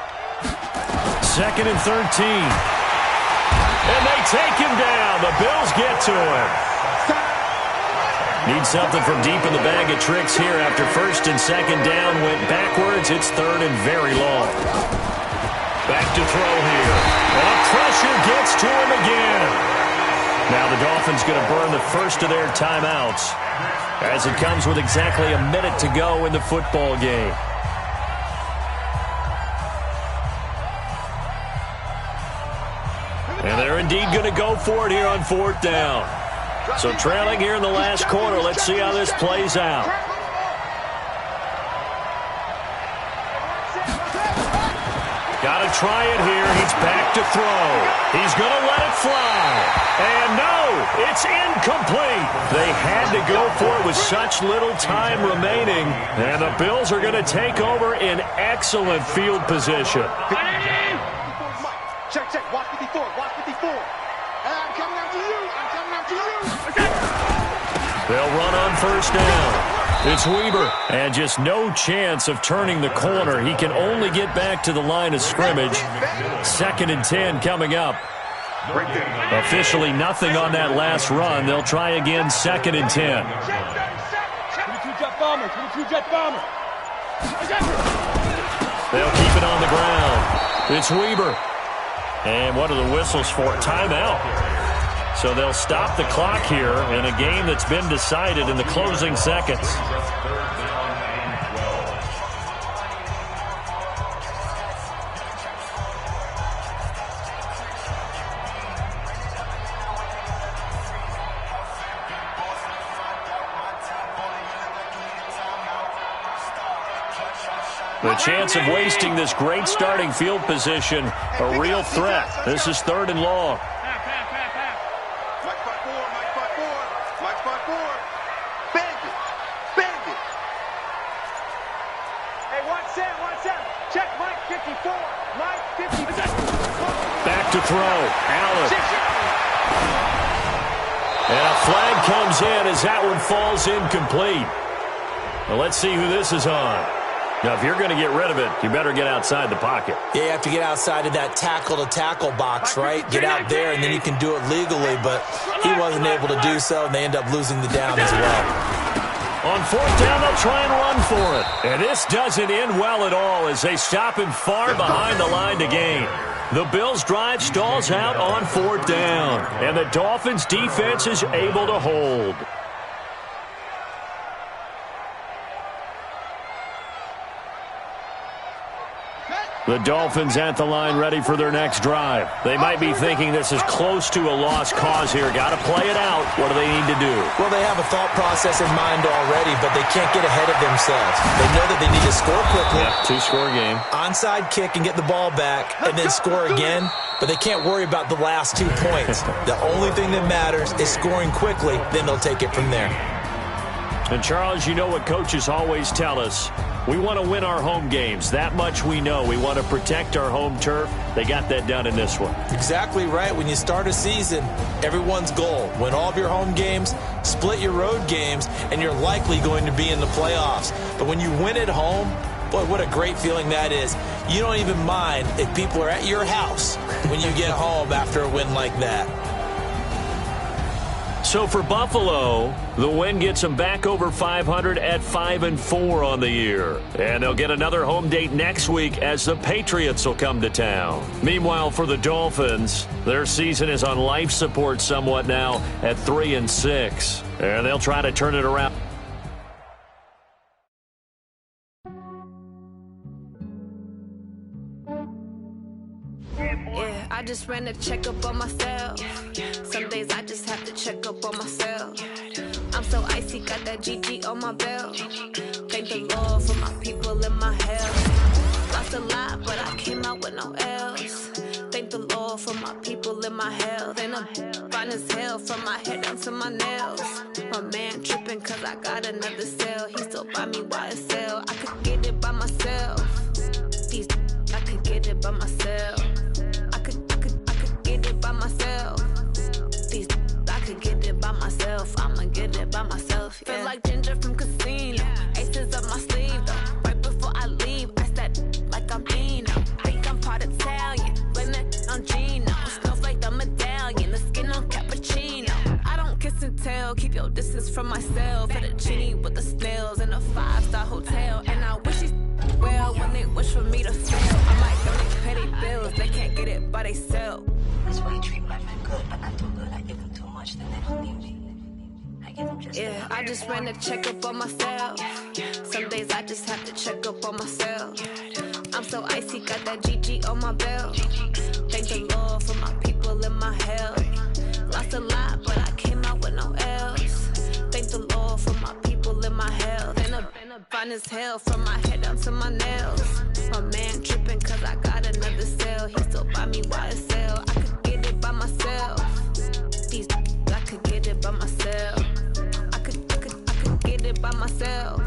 2nd and 13. And they take him down. The Bills get to him. Need something from deep in the bag of tricks here after 1st and 2nd down went backwards. It's 3rd and very long. Back to throw here. And pressure gets to him again. Now the Dolphins going to burn the first of their timeouts as it comes with exactly a minute to go in the football game. And they're indeed going to go for it here on 4th down. So trailing here in the last quarter. Let's see how this plays out. Got to try it here. He's back to throw. He's going to let it fly. And no, it's incomplete. They had to go for it with such little time remaining. And the Bills are going to take over in excellent field position. Check. Watch 54. I'm coming after you. They'll run on 1st down. It's Weber. And just no chance of turning the corner. He can only get back to the line of scrimmage. 2nd and 10 coming up. Officially nothing on that last run. They'll try again 2nd and 10. 22 jet bomber. They'll keep it on the ground. It's Weber. And what are the whistles for? Timeout. So they'll stop the clock here in a game that's been decided in the closing seconds. The chance of wasting this great starting field position, a real threat. This is 3rd and long. Hey, 1-7. Check Mike 54. Mike 54. Back to throw. Allen. And a flag comes in as that one falls incomplete. Well, let's see who this is on. Now, if you're going to get rid of it, you better get outside the pocket. Yeah, you have to get outside of that tackle-to-tackle box, right? Get out there, and then you can do it legally, but he wasn't able to do so, and they end up losing the down as well. On fourth down, they'll try and run for it. And this doesn't end well at all as they stop him far behind the line to gain. The Bills' drive stalls out on fourth down, and the Dolphins' defense is able to hold. The Dolphins at the line ready for their next drive. They might be thinking this is close to a lost cause here. Got to play it out. What do they need to do? Well, they have a thought process in mind already, but they can't get ahead of themselves. They know that they need to score quickly. Yep, two-score game. Onside kick and get the ball back and then score again, but they can't worry about the last 2 points. The only thing that matters is scoring quickly, then they'll take it from there. And, Charles, you know what coaches always tell us. We want to win our home games. That much we know. We want to protect our home turf. They got that done in this one. Exactly right. When you start a season, everyone's goal, win all of your home games, split your road games, and you're likely going to be in the playoffs. But when you win at home, boy, what a great feeling that is. You don't even mind if people are at your house when you get home after a win like that. So for Buffalo, the win gets them back over 500 at 5-4 on the year. And they'll get another home date next week as the Patriots will come to town. Meanwhile, for the Dolphins, their season is on life support somewhat now at 3-6. And they'll try to turn it around. Yeah, I just ran a checkup on myself. Some days I just have to check up on myself. I'm so icy, got that GG on my belt. Thank the Lord for my people in my health. Lost a lot, but I came out with no L's. Thank the Lord for my people in my health. And I'm fine as hell from my head down to my nails. My man tripping cause I got another cell. He still buy me YSL. I could get it by myself. These I could get it by myself. I could get it by myself. These I could get it by myself. I'ma get it by myself. Yeah. Feel like Ginger from Casino. Aces up my sleeve though. Right before I leave, I said like I'm Dino. Think I'm part Italian. Blame it on Gino. Snowflake the medallion. The skin on cappuccino. I don't kiss and tell. Keep your distance from myself. At a genie with the snails in a 5-star hotel. And I wish you well when they wish for me to fail. I might donate petty bills. They can't get it by themselves. That's why you treat my men good, but not too good. I give them too much, then they don't need me. I give them just yeah, I just ran a checkup on myself. Some days I just have to check up on myself. I'm so icy, got that GG on my belt. Thank the Lord for my people in my health. Lost a lot, but I came out with no L's. Thank the Lord for my people in my health. And I'm fine as hell from my head down to my nails. My man tripping cause I got another cell. He still buy me YSL. I could get it by myself. These I could get it by myself. I could get it by myself.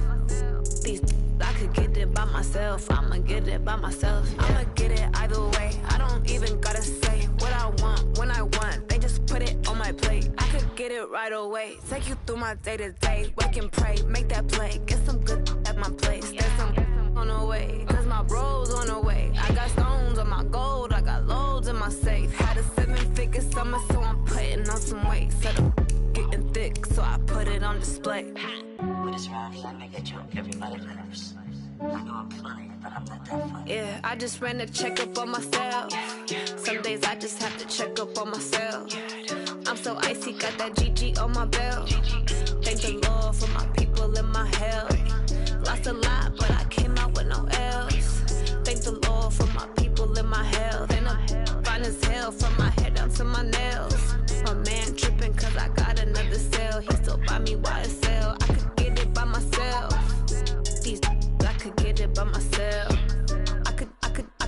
These I could get it by myself. I'ma get it by myself. I'ma get it either way. I don't even gotta say what I want when I want. They just put it on my plate. I could get it right away. Take you through my day to day. Wake and pray, make that play. Get some good at my place. There's some on the way. Cause my bro's on the way. I got stones on my gold. I got loads in my safe. Had a 7-figure summer, so I'm putting on some weight. Set up getting thick, so I put it on display. With this round here, I make a joke everybody laughs. I know I'm funny, but I'm not that funny. Yeah, I just ran a checkup on myself. Some days I just have to check up on myself. I'm so icy, got that GG on my belt. Thank the Lord for my people in my health. Lost a lot, but I came out with no L's. Thank the Lord for my people in my health. And I'm fine as hell from my head down to my nails. My man tripping cause I got another cell. He still buy me YSL. I could get it by myself. These I could get it by myself. I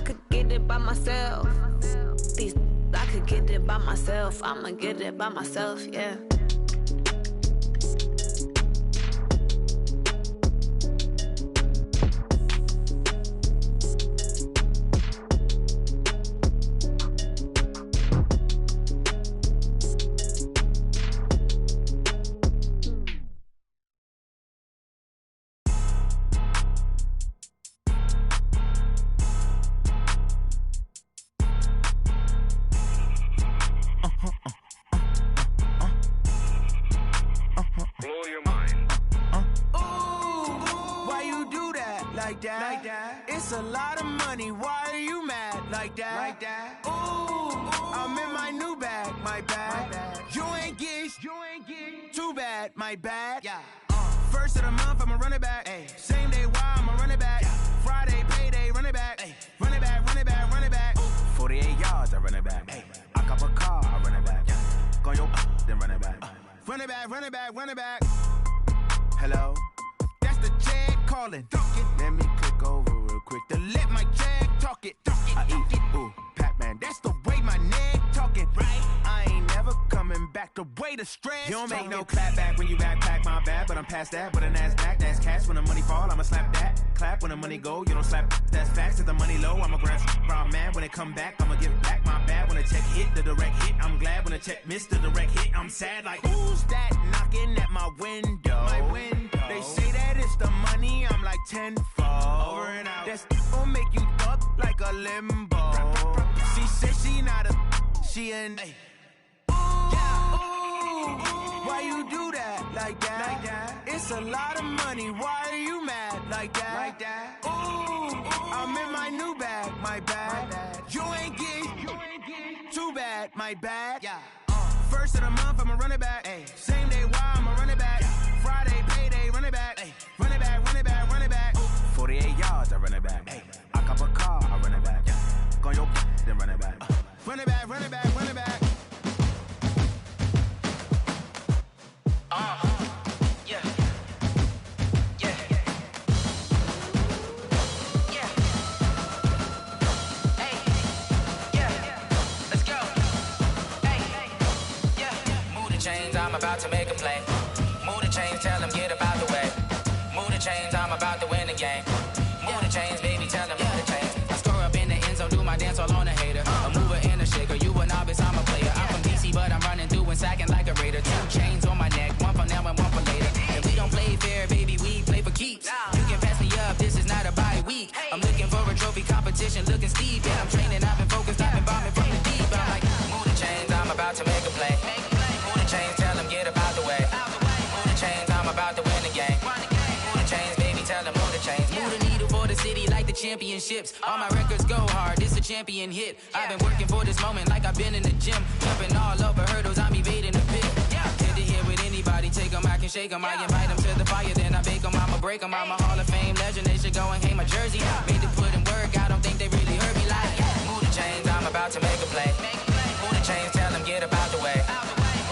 could get it by myself. These I could get it by myself. I'ma get it by myself, yeah. that. It's a lot of money, why are you mad like that? Ooh, I'm in my new bag, my bad. You ain't get too bad, my bad. First of the month, I'ma run it back. Same day, why I'ma run it back. Friday, payday, run it back. Run it back, run it back, run it back. 48 yards, I run it back. I cop a car, I run it back. Go your then run it back. Run it back, run it back, run it back. Hello? That's the jag calling. Let me click over real quick to let my jag talk it. I eat it, ooh, Pac-Man. That's the way my neck talking. I ain't never coming back the way the stress. You don't make no clap back when you backpack, my bad. But I'm past that with a NASDAQ. That's cash when the money fall, I'ma slap that. Clap when the money go, you don't slap. That's facts. If the money low, I'ma grab raw man. When it come back, I'ma give back my bad. When the check hit, the direct hit, I'm glad. When the check missed the direct hit, I'm sad. Like, who's that knocking at my window? They say that it's the money, I'm like tenfold. Over and out. That's gon' make you duck like a limbo. She said she not a, she an. Why you do that like that? It's a lot of money, why are you mad like that? Ooh, I'm in my new bag, my bad. You ain't get too bad, my bad. First of the month, I'ma run it back. Same day, why I'ma run it back. Friday, payday, run it back. Run it back, run it back, run it back. 48 yards, I run it back. I cop a car, I run it back. Go your then run it back. Run it back, run it back, run it back. Yeah. Hey. Yeah. Let's go. Hey. Yeah. Move the chains, I'm about to make a play. Move the chains, tell them get about the way. Move the chains, I'm about to win the game. Move the chains, baby, tell them move the chains. I score up in the end zone, do my dance all on a hater. A mover and a shaker, you a novice, I'm a player. I'm from DC, but I'm running through and sacking like a raider. 2 chains on my neck, one for now and one for later. And we don't play fair, baby, we play for keeps. You can pass me up, this is not a bye week. I'm looking for a trophy competition, looking steep. Yeah, I'm training, I've been focused, I've been bombing from the deep. I'm like, move the chains, I'm about to make a play. Move the chains, tell them get about the way. Move the chains, I'm about to win the game. Move the chains, baby, tell them move the chains. Move the needle for the city like the championships. All my records go hard, this a champion hit. I've been working for this moment like I've been in the gym. Jumping all over hurdles, I'm evading the pit. Get to here with anybody, take them, I can shake them. I invite them to the fire, then I bake them, I'ma break them. I'm a Hall of Fame legend, they should go and hang my jersey. Made to put in work, I don't think they really heard me like. Move the chains, I'm about to make a play. Move the chains, tell them get about the way.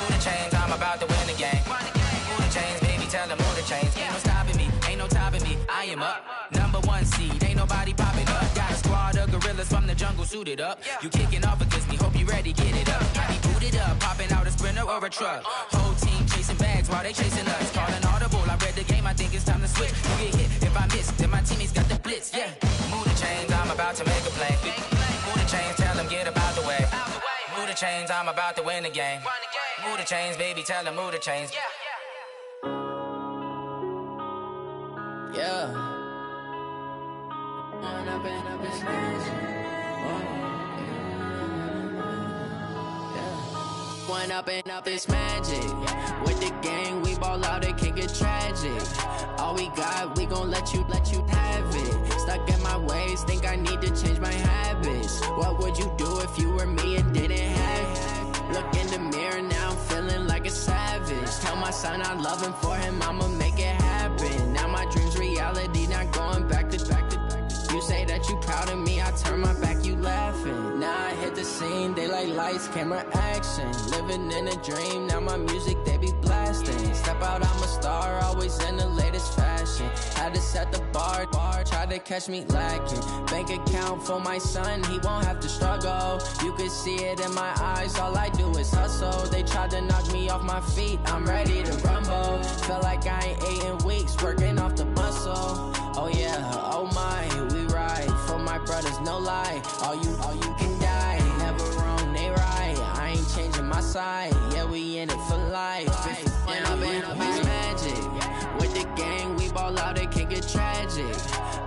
Move the chains, I'm about to win the game. Move the chains, baby, tell them move the chains. Ain't no stopping me, ain't no topping me. I am up, #1 seed, ain't nobody popping up. Got a squad of gorillas from the jungle suited up. You kicking off against me, hope you ready, get it up. I be booted up, popping out a Sprinter or a truck. Whole team chasing bags while they chasing us. Calling audible, I read the game, I think it's time to switch. You get hit, if I miss, then my teammates got the blitz, yeah. Move the chains, I'm about to make a play. Move the chains, tell them get about the way. Move the chains, I'm about to win the game. Move the chains, baby, tell them move the chains. Yeah. One up and up, it's magic. With the gang, we ball out, it can get tragic. All we got, we gon' let you have it. Stuck in my ways, think I need to change my habits. What would you do if you were me and didn't have it? Look in the mirror, now I'm feeling like a savage. Tell my son I love him, for him I'ma make it happen. Now my dream's reality, not going back to back. You say that you proud of me, I turn my back, you laughing. Now I hit the scene, they like lights, camera, action. Living in a dream, now my music, they be blasting. Step out, I'm a star, always in the latest fashion. Had to set the bar, try to catch me lacking. Bank account for my son, he won't have to struggle. You can see it in my eyes, all I do is hustle. They tried to knock me off my feet, I'm ready to rumble. Felt like I ain't ate in weeks, working off the muscle. Oh yeah, oh my, we ride for my brothers, no lie. All you can die, never wrong, they right. I ain't changing my side, yeah, we in it for life. When I've been up, it's magic. With the gang, we ball out, it can get tragic.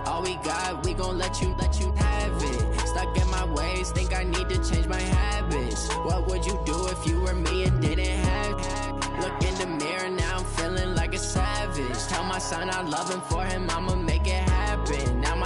All we got, we gon' let you have it. Stuck in my ways, think I need to change my habits. What would you do if you were me and didn't have it? Look in the mirror, now I'm feeling like a savage. Tell my son I love him, for him I'ma make it happen. Now my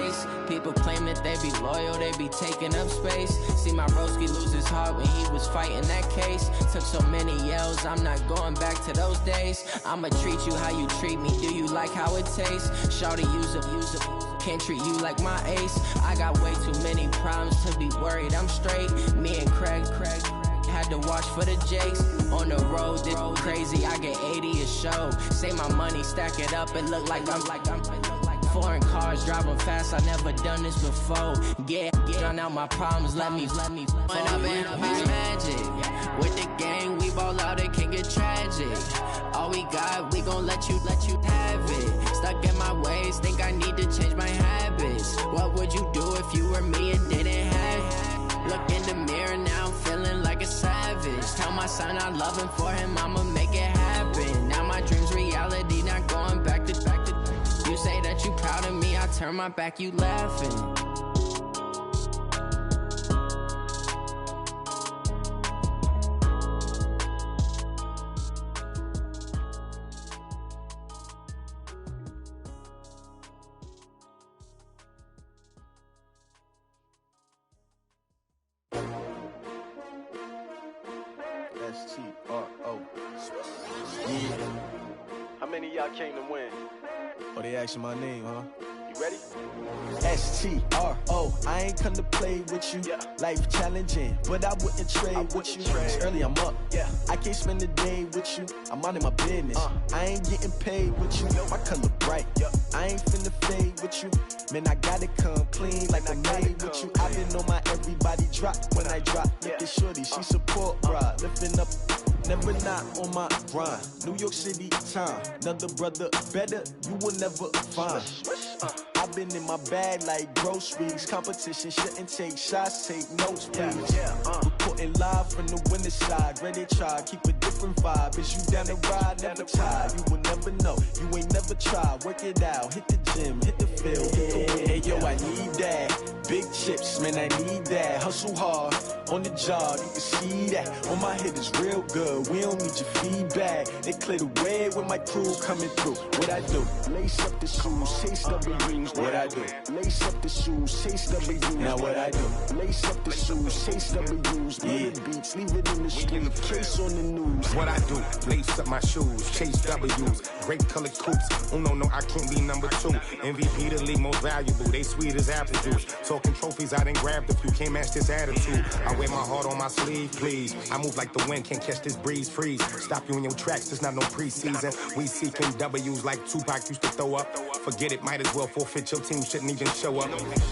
face. People claim that they be loyal, they be taking up space. See my broski lose his heart when he was fighting that case. Took so many yells, I'm not going back to those days. I'ma treat you how you treat me, do you like how it tastes? Shawty, use up, can't treat you like my ace. I got way too many problems to be worried, I'm straight. Me and Craig had to watch for the Jakes. On the road, this crazy, I get 80 a show. Say my money, stack it up, it look like I'm foreign cars, driving fast, I never done this before. Drown out my problems, let me When up in magic, with the gang, we ball out, it can get tragic. All we got, we gon' let you have it. Stuck in my ways, think I need to change my habits. What would you do if you were me and didn't have it? Look in the mirror now, I'm feeling like a savage. Tell my son I love him, for him I'ma make it happen. Now my dream's reality, not going back to. You say that you proud of me, I turn my back, you laughing. S-T-R-O. Yeah. How many of y'all came to win? Oh, they asking my name, huh? You ready? S-T-R-O. I ain't come to play with you. Yeah. Life challenging, but I wouldn't trade with you. It's early, I'm up. Yeah. I can't spend the day with you. I'm minding my business. I ain't getting paid with you. My color bright. I ain't finna fade with you. Man, I gotta come clean like I'm made with you. I been on my everybody drop when I drop. Look at shorty, she support ride. Lifting up, never not on my grind. New York City time, another brother better, you will never find. I've been in my bag like groceries. Competition shouldn't take shots, take notes, please. Reporting live from the winter side. Ready to try, keep a different vibe. Is you down the ride, never tired. You will never know, you ain't never tried. Work it out, hit the gym, hit the field. Hey yo, I need that. Big chips, man, I need that. Hustle hard, on the job, you can see that. On my head is real good, we don't need your feedback. They clear the way with my crew coming through. What I do? Lace up the shoes, chase W's. What I do? Lace up the shoes, chase W's. Now what I do? Lace up the shoes, chase W's. Yeah. Beats, leave it in the street, case on the news. What I do? Lace up my shoes, chase W's. Great colored coops. Oh no, I can't be number 2. MVP the league most valuable. They sweet as apple juice. Talking trophies, I didn't grab the few. Can't match this attitude. I wear my heart on my sleeve, please. I move like the wind, can't catch this breeze, freeze. Stop you in your tracks, there's not no preseason. We seeking W's like Tupac used to throw up. Forget it, might as well forfeit, your team shouldn't even show up.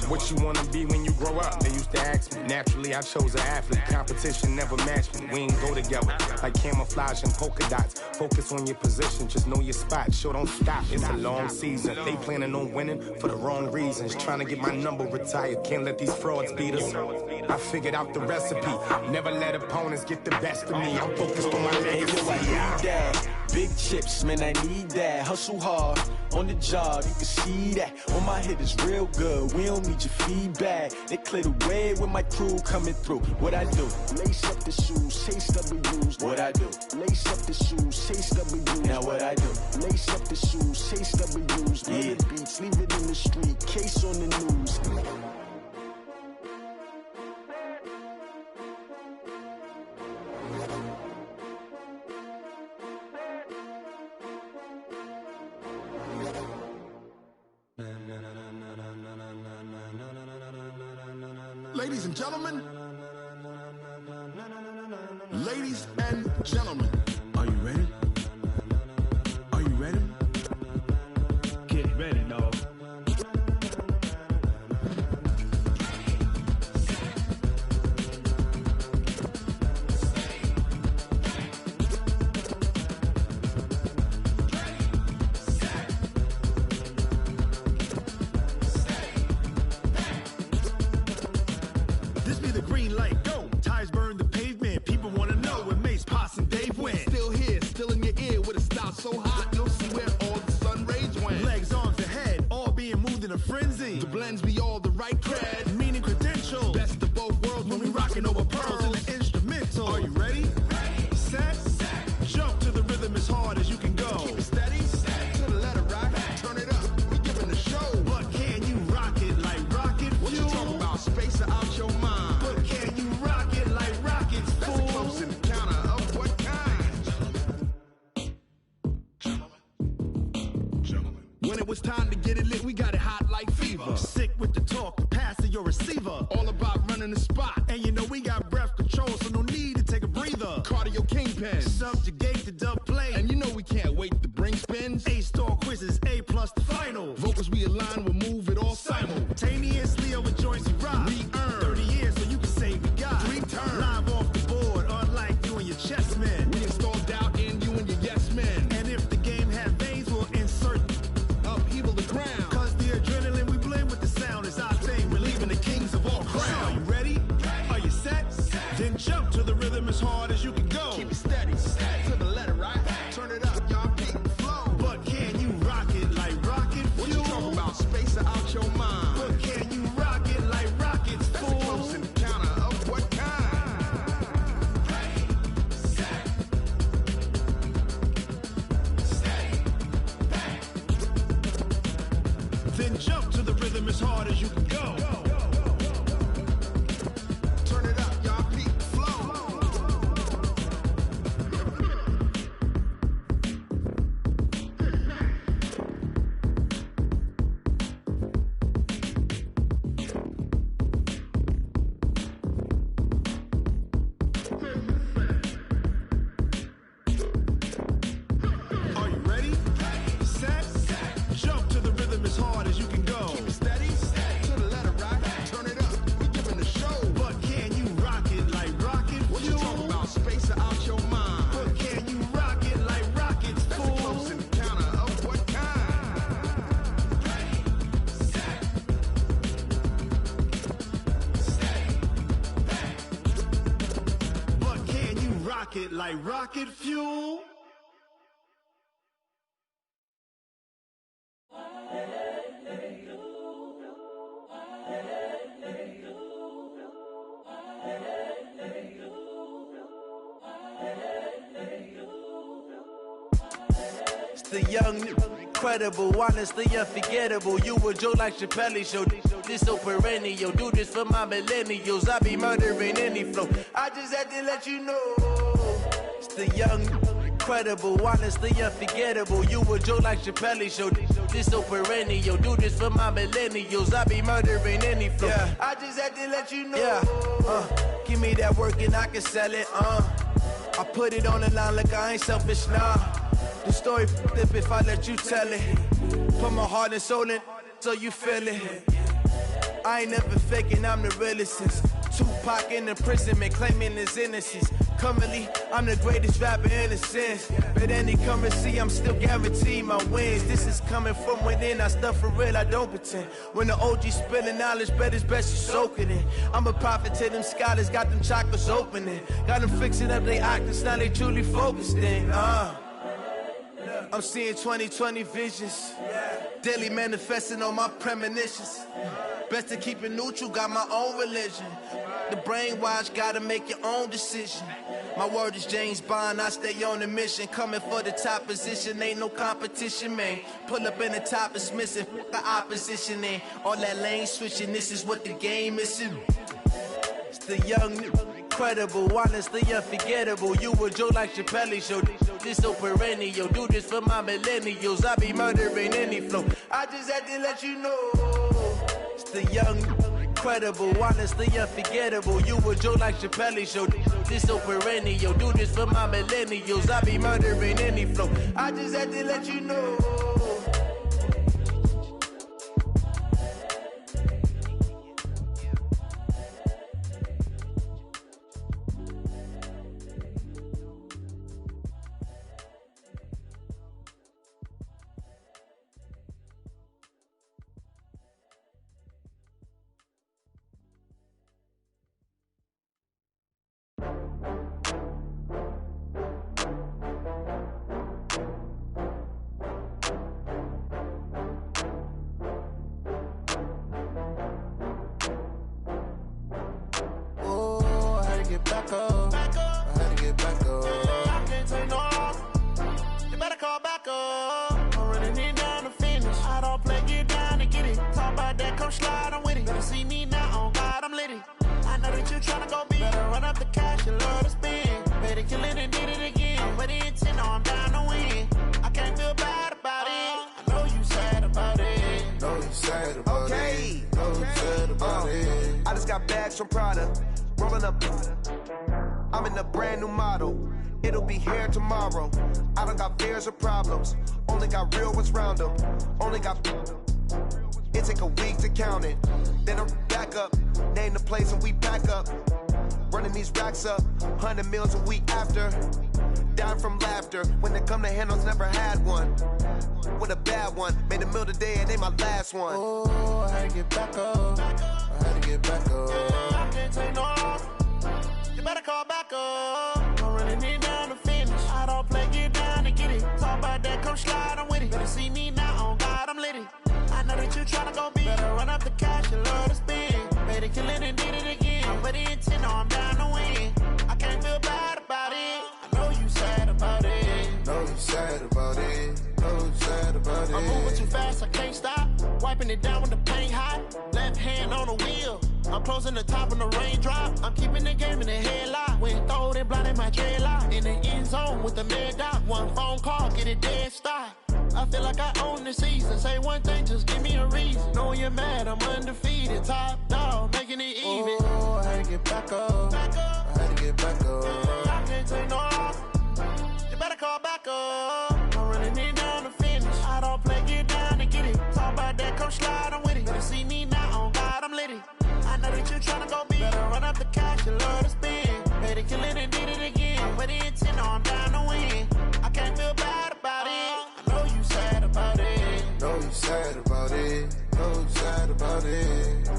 What you wanna be when you grow up? They used to ask me. Naturally, I chose an athlete. Competition never matched me. We ain't go together. Like camouflage and polka dots. Focus on your position, just know your spot. Show don't stop, it's a long season. They planning on winning for the wrong reasons. Trying to get my number retired, can't let these frauds beat us. I figured out the recipe. Never let opponents get the best of me. I'm focused on my legacy. I need that. Big chips, man, I need that. Hustle hard, on the job, you can see that. On my head is real good, we don't need your feedback. They clear the way with my crew coming through. What I do? Lace up the shoes, chase W's. What I do? Lace up the shoes, chase W's. Now what I do? Lace up the shoes, chase W's. Yeah. Beats, leave it in the street, case on the news. Ladies and gentlemen, ladies and gentlemen, are you ready? Are you ready? Get ready, dog. This be the When it was time to get it lit, we got it hot like fever. Sick with the talk, the pass of your receiver. All about running the spot. And you know we got breath control, so no need to take a breather. Cardio kingpin, subjugate the dub play. And you know we can't wait to bring spins. A-star quizzes, A+ the final. Vocals we align, we'll move it all simultaneously over joints we rock. We earn 30 years, so you can say we got 3 turns. Live off the board, unlike you and your chess men. We install doubt in you and your yes men. And if the game had veins, we'll insert upheaval the ground. Cause the adrenaline we blend with the sound is our thing. We're leaving the kings of all crowns. Are you ready? Are you set? Then jump to the rhythm as hard as you can go. Keep it steady, to the letter, right? Turn it up, y'all keep the flow. But can you rock it like rocket fuel? What you talking about? Space out your mind. But can you rock it like rockets, fool? That's a close encounter of what kind? Then jump to the rhythm as hard as you can go. Turn it up, y'all keep the flow. Are you ready? Set? Jump to the rhythm as hard as you can go. Keep it steady, to the letter, right? Turn it up, we giving the show. But can you rock it like rocket fuel? What you talking about? Space out your mind. But can you rock it like rockets, fool? That's a close encounter of what kind? But can you rock it like rocket fuel? It's the young, incredible, honestly unforgettable. You a Joe like Chappelle show. This so perennial. Do this for my millennials. I be murdering any flow. I just had to let you know. It's the young, incredible, honestly unforgettable. You a Joe like Chappelle show. This so perennial. Do this for my millennials. I be murdering any flow. Yeah. I just had to let you know. Yeah. Give me that work and I can sell it. I put it on the line like I ain't selfish, nah. The story flip if I let you tell it. Put my heart and soul in so you feel it. I ain't never faking, I'm the realest since Tupac in imprisonment, claiming his innocence. Currently, I'm the greatest rapper in a sense. But any currency, I'm still guaranteed my wins. This is coming from within, I stuff for real, I don't pretend. When the OG spilling knowledge, bet it's best you soak it in. I'm a prophet to them scholars, got them chakras opening. Got them fixing up they octaves, now they truly focused in. I'm seeing 2020 visions. Daily manifesting on my premonitions. Best to keep it neutral, got my own religion. The brainwash, gotta make your own decision. My word is James Bond, I stay on the mission. Coming for the top position, ain't no competition, man. Pull up in the top, it's missing, the opposition ain't. All that lane switching, this is what the game is. It's the young, incredible, honestly unforgettable. You a Joe like Chappelle show. This so perennial. Do this for my millennials. I be murdering any flow. I just had to let you know. It's the young, incredible, honestly unforgettable. You a Joe like Chappelle show. This so perennial. Do this for my millennials. I be murdering any flow. I just had to let you know. Back up. I had to get back up. I can't take no loss. You better call back up. I'm running it down to finish. I don't play, get down to get it. Talk about that, come slide, I'm with it. Better see me now, on God, I'm lit it. I know that you tryna go big. Better run up the cash, you love to spend. Better kill it and did it again. But the intent, no, I'm down to win. I can't feel bad about it. I know you sad bags from Prada. Rolling up, I'm in a brand new model. It'll be here tomorrow. I don't got fears or problems. Only got real ones round them. Only got. It take a week to count it. Then I'm back up. Name the place and we back up. Running these racks up. 100 meals a week after. Dying from laughter. When it come to handles, never had one. With a bad one. Made a meal today and they my last one. Oh, I had to get back up. I had to get back up. I can't take no off. You better call back up. I'm running it down to finish. I don't play, get down to get it. Talk about that, come slide, I'm with it. Better see me now, on God, I'm litty. I know that you tryna go big. Better run up the cash, you love to spend. Better kill it and did it again. I'm with the intent, no, I'm down to win. I can't feel bad about it. I know you sad about it. Know you sad about it. Know you sad about it. I'm moving too fast, I can't stop. Wiping it down when the paint hot. Left hand on the wheel. I'm closing the top when the raindrop. I'm keeping the game in the headlock. When throwed and blinded my dreadlock. In the end zone with the mad dot. One phone call, get it dead stop. I feel like I own the season. Say one thing, just give me a reason. Knowing you're mad, I'm undefeated. Top dog, making it even. Oh, I had to get back up. I had to get back up. I can't take no off. You better call back up. I'm running it down to finish. I don't play, get down to get it. Talk about that, come slide, I'm with it. Better see me now, on God, I'm litty. I know that you tryna go big. Better run up the cash, you love to spend. Better kill it and did it again. I'm with the intent, no, I'm down to win. I can't feel bad about it. I know you sad about it. Know you sad about it. Know you sad about it.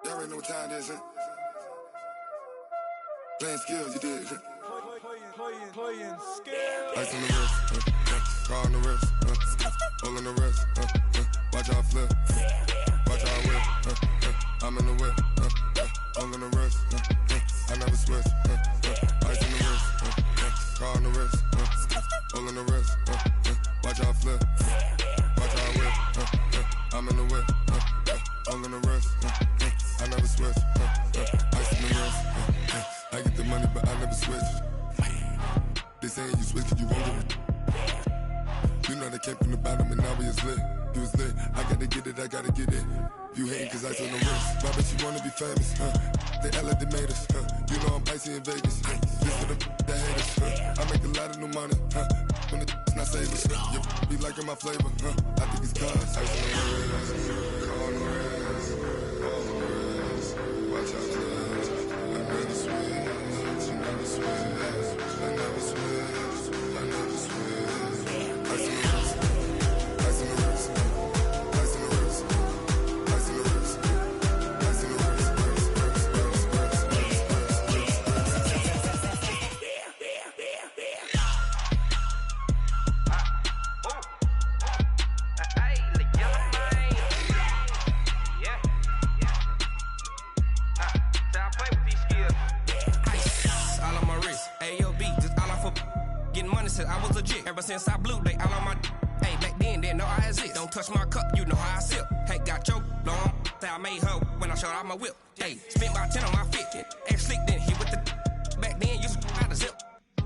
Y'all already know what time it is, huh? Playing skills, you did, huh? Playing skills. Ice on the wrist, car on the wrist, hole on the wrist, watch out flip, watch out whip, I'm in the whip, hole on the wrist, I never switch, ice on the wrist, car on the wrist, hole on the wrist, watch out flip, watch out whip, I'm in the whip, hole on the wrist, I never switch, ice on the wrist, I get the money but I never switch. They saying you switch cause you won't get it. You know they came from the bottom and now we is lit. You was lit, I gotta get it, I gotta get it. You hating cause ice on the wrist. Why bet you wanna be famous, They act like they made us, You know I'm icy in Vegas, This for the that hate us, I make a lot of new money, When the not savers, You be liking my flavor, I think it's cause ice on the wrist, on the wrist, on the wrist. Watch out, cuz I never switch, you never switch. I never switch, I never switch. Ice in the wrist, ice in the wrist, ice in the wrist, ice in the wrist, ice in the wrist, Since I was legit, ever since I blew, they all on my. Hey, back then, didn't know I exist. Don't touch my cup, you know how I sip. Hey, got choked, long. Say I made her when I showed out my whip. Hey, spent about 10 on my fit. Act slick, then hit with the. Back then, used to out the zip.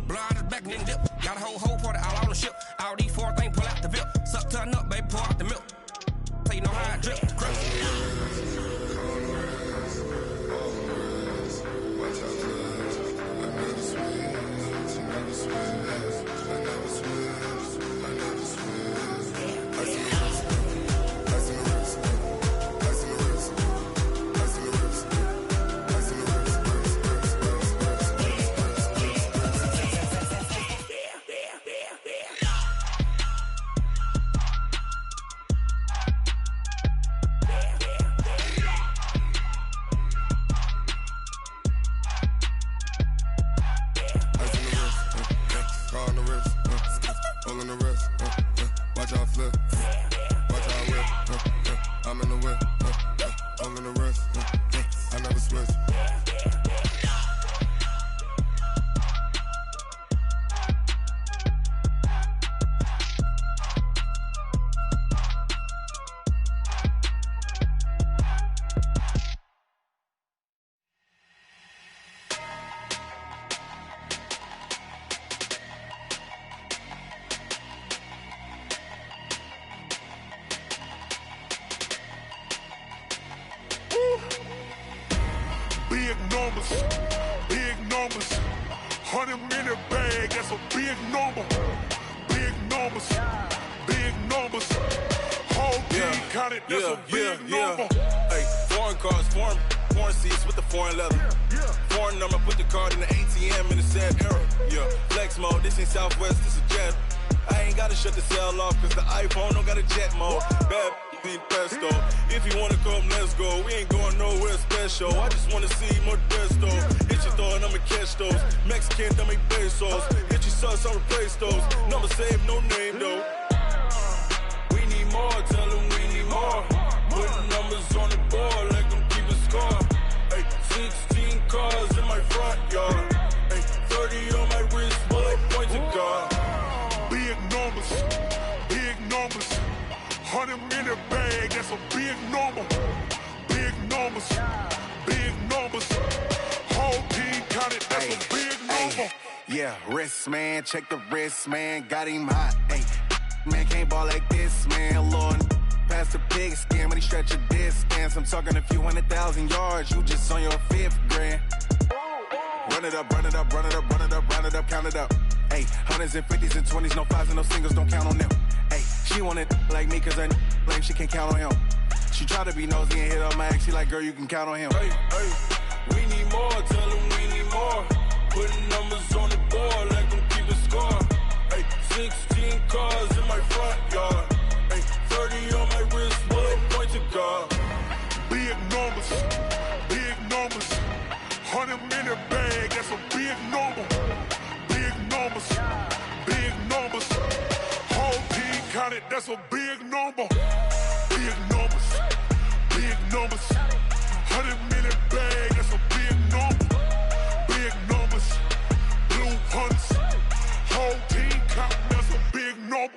Blow out his back, then dip. Got a whole party all on the ship. All these four things pull out the VIP. Suck to a nut, baby, pour out the milk. So you know how I drip. Ice in the wrist, ice in the wrist, ice in the wrist, ice in the wrist, numbers, big numbers. 100-minute bag, that's a big number. Big numbers, big numbers. Whole team counted, that's a big number. Hey, foreign cars, foreign seats with the foreign leather. Foreign number, put the card in the ATM in the sad era. Yeah, flex mode, this ain't Southwest, this is jet. I ain't gotta shut the cell off, cause the iPhone don't got a jet mode. Bad need pesto. If you wanna come, let's go. We ain't going nowhere special. I just wanna see Modesto. Hit your thought, I'ma catch those. Mexican, don't make pesos. Hit your sus, I'll replace those. Number saved, no name though. We need more, tell them we need more. Putting numbers on the board like I'm keeping score. Hey, 16 cars in my front yard. Hey, 30 on my wrist, bullet point to God. Big numbers, big numbers. 100-minute bag, that's a big number. Big numbers, big numbers. Whole team counted, that's a big number. Yeah, wrist man, check the wrist man, got him hot. Ay, man can't ball like this, man. Lord, past the pig skin when he stretch a distance. I'm talking a few 100,000 yards, you just on your 5th grand. Run it up, run it up, run it up, run it up, run it up, count it up. Ay, 100s and 50s and 20s, no 5s and no singles, don't count on them. Ay, she want it like me, cause her blame, she can't count on him. She try to be nosy and hit up my ex, she like, girl, you can count on him. Hey, hey, we need more, tell them we need more. Putting numbers on the board like I'm keeping score. Hey, 16 cars in my front yard. Hey, 30 on my wrist, bullet point to God. Big numbers, big numbers. 100-minute bag, that's a big number. Big numbers, big numbers. Whole team counted, that's a big number. Big numbers, big numbers. 100-minute bag, that's a big number. Big numbers, blue hunts. Whole team counting, that's a big number.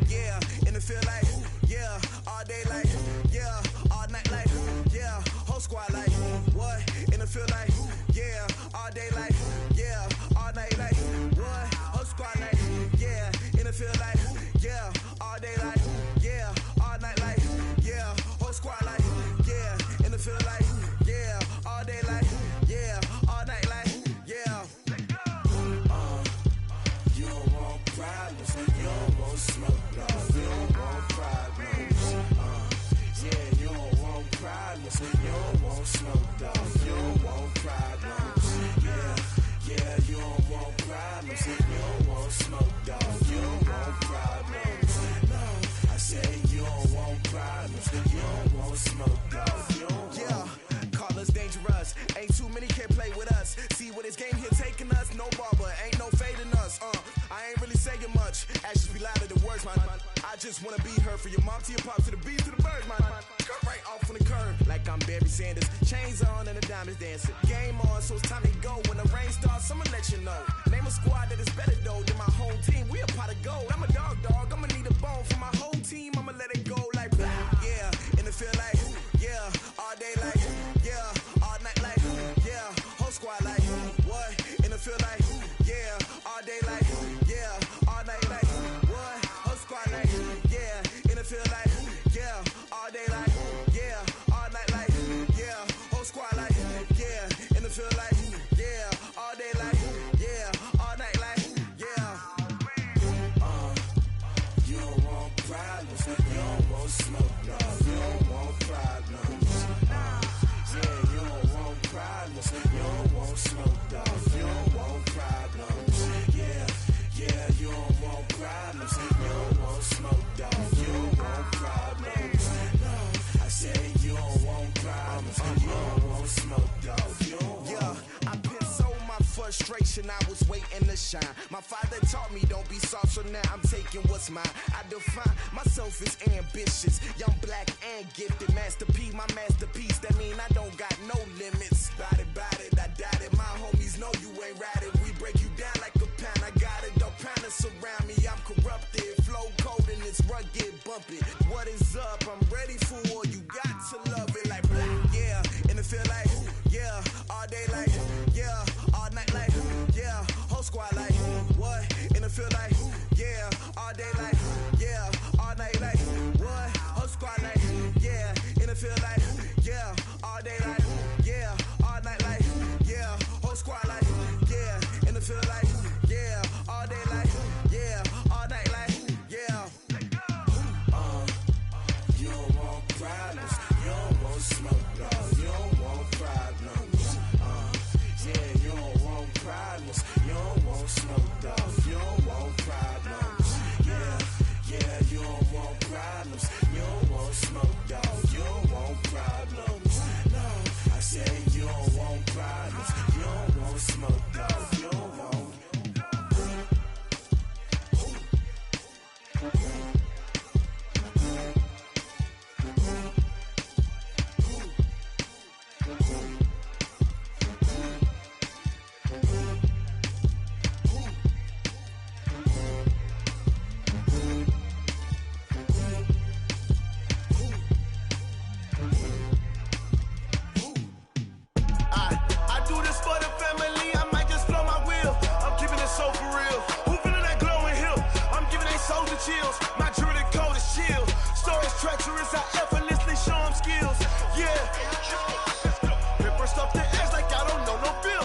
Yeah, and it feel like, yeah, all day like, yeah, all night like, yeah, whole squad like, what? And it feel like, yeah, all day like, yeah, all night like, what? Whole squad like, yeah, and it feel like, yeah, all day like, yeah, all night like, yeah, whole squad like, yeah, and it feel like, yeah, all day like, yeah, all night like, yeah. You don't want problems, you don't want smoke, dog. You don't want problems. Yeah, you don't want problems, you don't want smoke, dog. You don't want problems. Yeah, you don't want problems, you don't want smoke, dog. You don't want problems. No, I say you don't want problems, you don't want smoke, dog. You don't want. Call us dangerous. Ain't too many can play with us. See what this game here taking us. No barber, ain't no fading us. I ain't really saying much. Actions be louder than words, man. I just wanna be heard. For your mom to your pop to the beat to the birds, man. Cut right off on the curb like I'm Barry Sanders. Chains on and the diamonds dancing. Game on, so it's time to go. When the rain starts, I'ma let you know. Name a squad that is better though than my home team. We a pot of gold. I'm a dog. I'ma need a bone for my whole team. I'ma let it go like blah. Yeah, and it feel like yeah, all day like yeah, all night like yeah, whole squad like what? And it feel like yeah, all day like yeah, all night like what? Whole squad like yeah, and it feel like yeah, all day like yeah, all night like yeah, whole squad like yeah, and it feel like yeah, all day like yeah, all night like yeah. You don't want problems, you don't want smoke, dog. You don't want problems. Yeah, you don't want problems, you don't want smoke, dog. You don't want problems. Yeah, you don't want problems, you don't want smoke, dog. You don't want problems. No, I say you don't want problems, you don't want smoke, dog. You don't want. I pissed so my frustration, I was waiting to shine. My father taught me don't be soft, so now I'm taking what's mine. I define myself as ambitious, young, black, and gifted. Master P, my masterpiece, that mean I don't got no limits. Bout it, I doubt it. My homies know you ain't ride it. We break you down like a pound. I got it, don't pound it surround me. I'm corrupted, flow cold and it's rugged, bumpy. What is up? I'm ready for war. You got to love it like blah. Yeah, and it feel like yeah, all day like yeah, all night like yeah, whole squad like what? And it feel like yeah, all day like yeah, all night like what? Whole squad like yeah, and it feel like I do this for the family, I might just blow my wheel. I'm keeping it so for real. Who feeling that glowing hill? I'm giving they soldier chills. My jewelry coat is chill. Stories treacherous, I effortlessly show them skills. Yeah. Paper stuff the edge like I don't know no feel.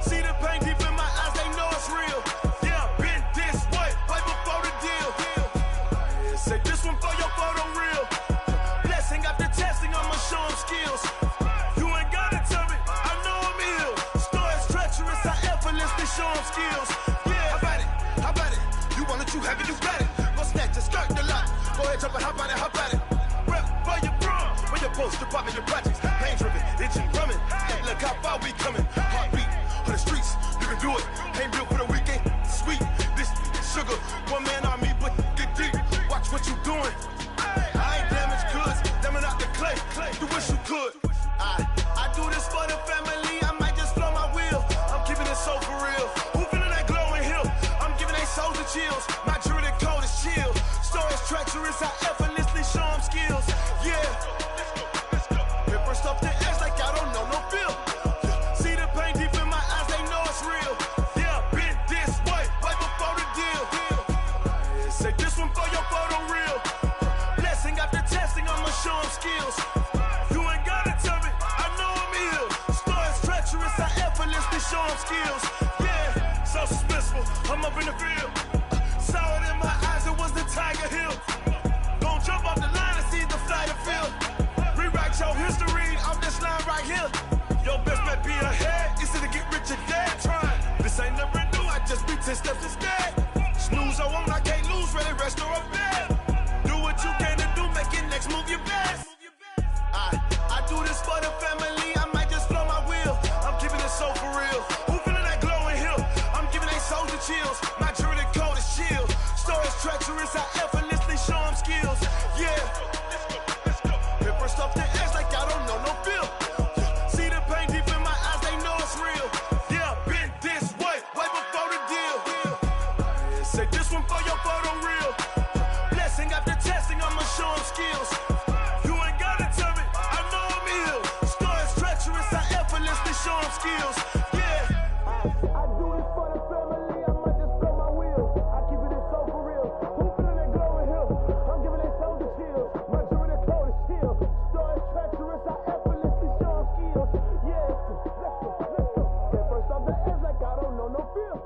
See the pain deep in my eyes, they know it's real. Yeah, been this way, right before the deal. Yeah, say this one for your photo real. Blessing after testing, I'ma show them skills. You ain't gotta tell me, I know I'm ill. Stories treacherous, I effortlessly show them skills. Yeah, how about it? How about it? You want it, you have it, you got it. Go snatch it, skirt the lot. Go ahead, jump it, hop on it, hop on it. Rep for your bro, for your poster, popping your projects. Pain driven, itching, drumming. Look how far we coming. Heartbeat on the streets, you can do it. Ain't built for the weekend, sweet. This sugar, one man army, but get deep. Watch what you doing. I ain't damaged goods, damn out the clay. You wish you could. I do this for the family, I might just blow my wheel. I'm keeping it so for real. Who feeling that glowing hill? I'm giving they soldier chills. My jewelry coat is chill. Stories treacherous, I effortlessly show them skills. Yeah. Paper stuff the edge like I don't know no feel. See the pain deep in my eyes, they know it's real. Yeah, been this way, right before the deal. Yeah, say this one for your photo real. Blessing after testing, I'ma show them skills. You ain't gotta tell me, I know I'm ill. Stories treacherous, I effortlessly show them skills. Yeah, so suspenseful, I'm up in the field. Saw it in my eyes, it was the Tiger Hill. Gon' jump off the line and see the flight of field. Rewrite your history off this line right here. Your best bet be ahead, easy to get rich or dead. Trying, this ain't never new, I just be 10 steps instead. Snooze I won't, I can't lose, ready, rest or a bed. Do what you can to do, make your next move your best. I do this for the family, I might just blow my wheel. I'm keeping it so for real. Who feeling that glowing hill? I'm giving they soldier chills. My jewelry coat is chill. Stories treacherous, I effortlessly show them skills. Yeah. Paper stuff the edge like I don't know no feel. See the pain deep in my eyes, they know it's real. Yeah, been this way, right before the deal. Yeah, say this one for your photo real. Blessing after testing, I'ma show them skills. You ain't gotta tell me, I know I'm ill. Stories treacherous, I effortlessly show them skills. Yeah. I do this for the family, I might just blow my wheel. I keep it so for real. Who feeling that glowing hill? I'm giving they soldier chills. My jewelry coat is chill. Stories treacherous, I effortlessly show them skills. Yeah, let's go. Get first off the edge like I don't know no feel.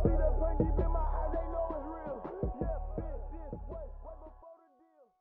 See that pain deep in my eyes, they know it's real. Yeah, been this way, right before the deal.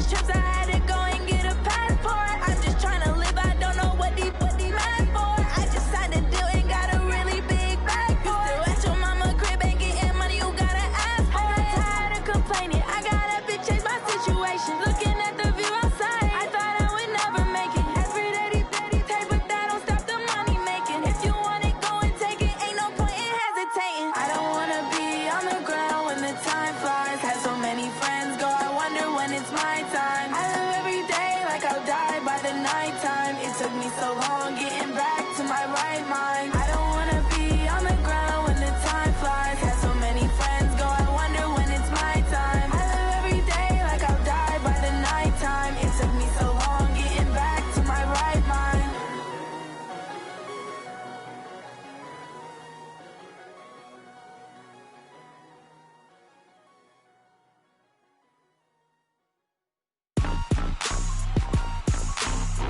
Countless trips I had to go and get a passport. I'm just trying to live, I don't know what these mad for. I just signed a deal and got a really big bag for it. Still at your mama crib and getting money, you gotta ask for it. I'm tired of complaining, I gotta bitch change my situation. Looking at the view outside, I thought I would never make it. Every day these take, but that don't stop the money making. If you want it, go and take it, ain't no point in hesitating. I don't wanna be on the ground when the time flies. Had so many friends go, I wonder when it's my time. I live every day like I'll die by the nighttime. It took me so long getting back to my right mind. I don't wanna be on the ground when the time flies. Had so many friends go, I wonder when it's my time. I live every day like I'll die by the nighttime. It took me so long getting back to my right mind.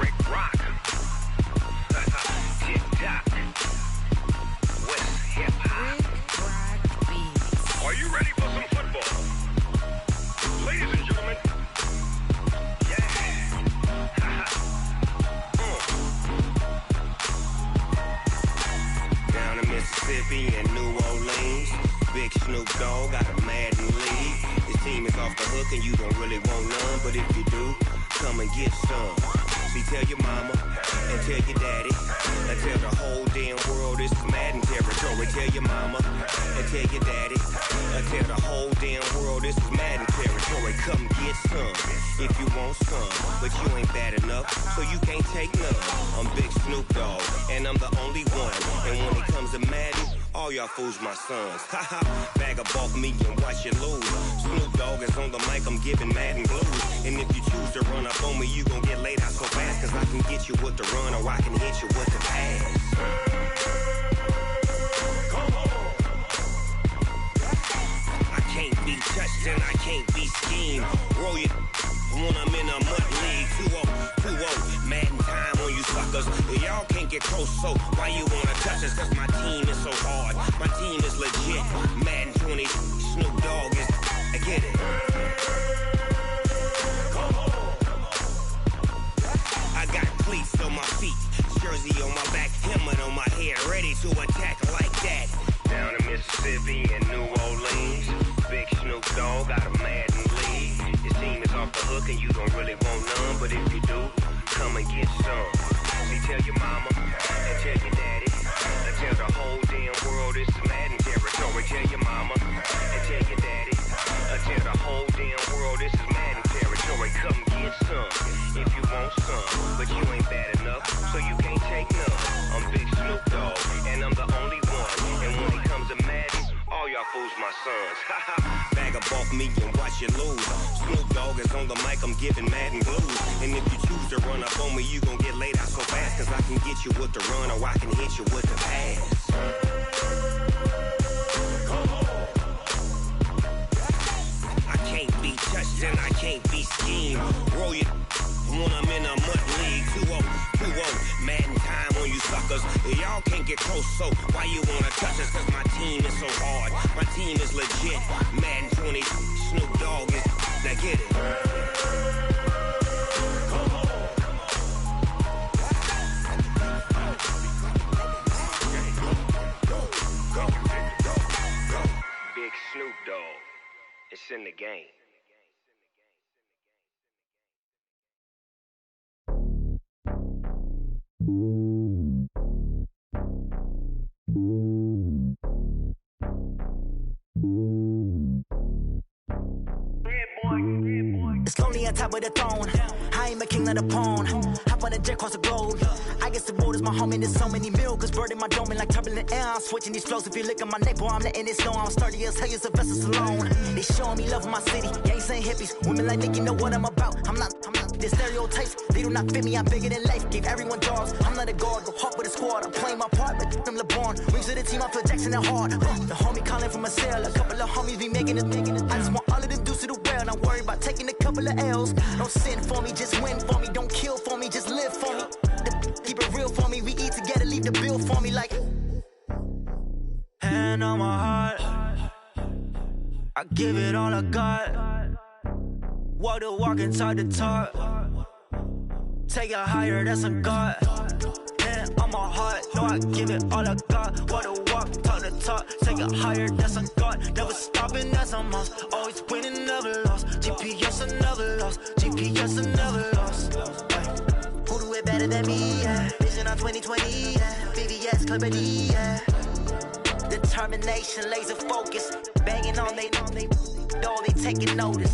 Rick Rock. Tick-tock. West hip-hop. Are you ready for some football? Ladies and gentlemen. Yeah. Down in Mississippi and New Orleans, Big Snoop Dogg got a Madden league. His team is off the hook and you don't really want none, but if you do, come and get some. See, tell your mama and tell your daddy and tell the whole damn world this is Madden territory. Tell your mama and tell your daddy and tell the whole damn world this is Madden territory. Come get some if you want some, but you ain't bad enough, so you can't take none. I'm Big Snoop Dogg and I'm the only one, and when it comes to Madden, all y'all fools my sons. Haha, bag up off me and watch you lose. Snoop Dogg is on the mic, I'm giving Madden blues. And if you choose to run up on me, you gon' get laid out so fast, cause I can get you with the run or I can hit you with the pass. I can't be touched and I can't be schemed. Roll you when I'm in a mud league. 2-0, Madden time on you suckers. Y'all can't get close, so why you wanna touch us? Cause my team is so hard, my team is legit. Madden 20, Snoop Dogg is, I get it. I got cleats on my feet, jersey on my back, helmet on my head, ready to attack like that. Down in Mississippi and New Orleans, Big Snoop Dogg got a Madden league. His team is off the hook and you don't really want none, but if you do, come and get some. See, tell your mama and tell your daddy and tell the whole damn world this is Madden territory. Tell your mama and tell your daddy and tell the whole damn world this is Madden territory. Come get some if you want some, but you ain't bad enough, so you can't take none. I'm Big Snoop Dogg and I'm the only one, and when it comes to Madden, all y'all fools my sons. Bag up off me and watch you lose. Snoop Dogg is on the mic, I'm giving Madden blues. And if you choose to run up on me, you gon' get laid out so fast, cause I can get you with the run or I can hit you with the pass. I can't be touched and I can't be schemed. Roll you when I'm in a mud league. 2-0, Madden time on you suckers. Y'all can't get close, so why you wanna touch us? Cause my team is so hard, my team is legit. Madden 20, Snoop Dogg is, now get it. Big Snoop Dogg, it's in the game. It's lonely on top of the throne. I am a king of the pawn. Hop on a jet across the globe. I guess the world is my home and there's so many miracles burning my dome like turbulent air. I'm switching these flows. If you look at my neck, boy, I'm letting it snow. I'm sturdy as hell, as Sylvester Stallone. They showing me love in my city. Gangs ain't hippies. Women like Nick, you know what I'm about. I'm not the stereotypes. They do not fit me. I'm bigger than life. Gave everyone jobs. I'm not a guard. Go hard with a squad. I'm playing my part, but I'm LeBron. Rings to the team. I feel Jackson and hard. The homie calling from a cell. A couple of homies be making it. I just want all of them dudes to the well. Not worry about taking a couple of L's. Don't sin for me, just win for me. Don't kill for me, just live for me. Keep it real for me. We eat together, leave the bill for me like. Hand on my heart, I give it all I got. Walk the walk and talk the talk. Take it higher, that's a God. Hand on my heart, no, I give it all I got. Walk the walk, talk the talk. Take it higher, that's a God. Never stopping, that's a must. Always winning, never lost. GPS, I never lost. GPS, I never lost. Who do it better than me, yeah? Vision on 2020, yeah. VVS, Clarity, yeah. Determination, laser focus. Banging on they door, they taking notice.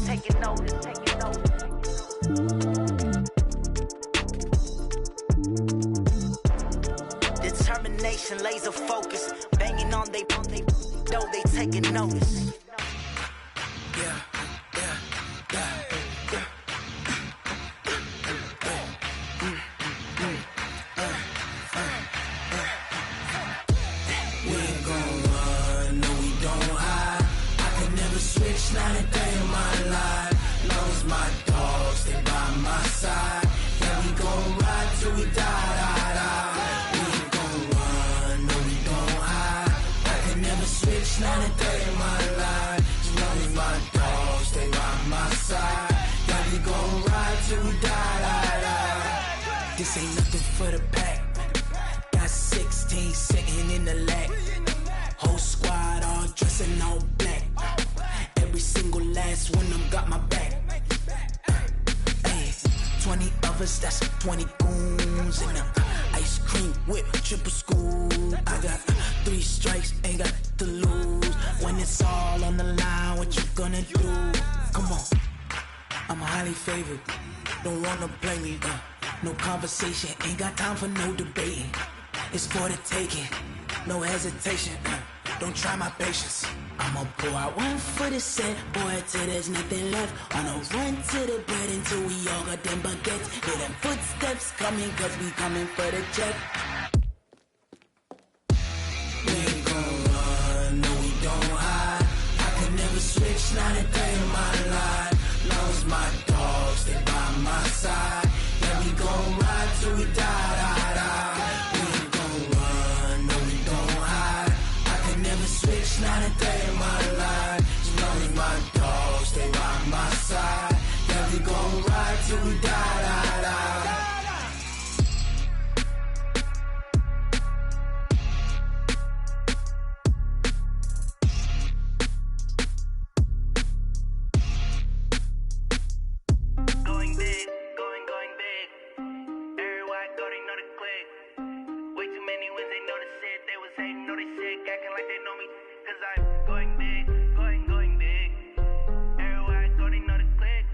Determination, laser focus. Banging on they door, they taking notice. Yeah. Not a day in my life. Long as my dogs stay by my side. Yeah, we gon' ride till we die. We ain't gon' run, no, we gon' hide. I can never switch, not a day in my life. As long as my dogs stay by my side. Yeah, we gon' ride till we die. This ain't nothing for the pack. Got 16 sitting in the lap. Whole squad all dressing all black. Every single last one of them got my back. Ay, 20 of us, that's 20 goons. And ice cream whip, triple scoop. I got 3 strikes, ain't got to lose. When it's all on the line, what you gonna do? Come on, I'm highly favored. Don't wanna play me, no conversation. Ain't got time for no debating. It's for the taking, no hesitation. Don't try my patience. I'ma pour out one for the set, boy, till there's nothing left. On a run to the bread until we all got them baguettes. Hear them footsteps coming, cause we coming for the check. We ain't gon' run, no, we don't hide. I can never switch, not a day in my life. Long as my dogs stay by my side. Yeah, we gon' ride till we die. We ain't gon' run, no, we don't hide. I can never switch, not a day in my life. As long as my dogs stay by my side. Yeah, we gon' ride till we die. Going big, going big. Everywhere I go, they know the click. Way too many wins, they know the shit. They was hating, know they sick, acting like they know me. Cause I'm going big, going big. Everywhere I go, they know the click.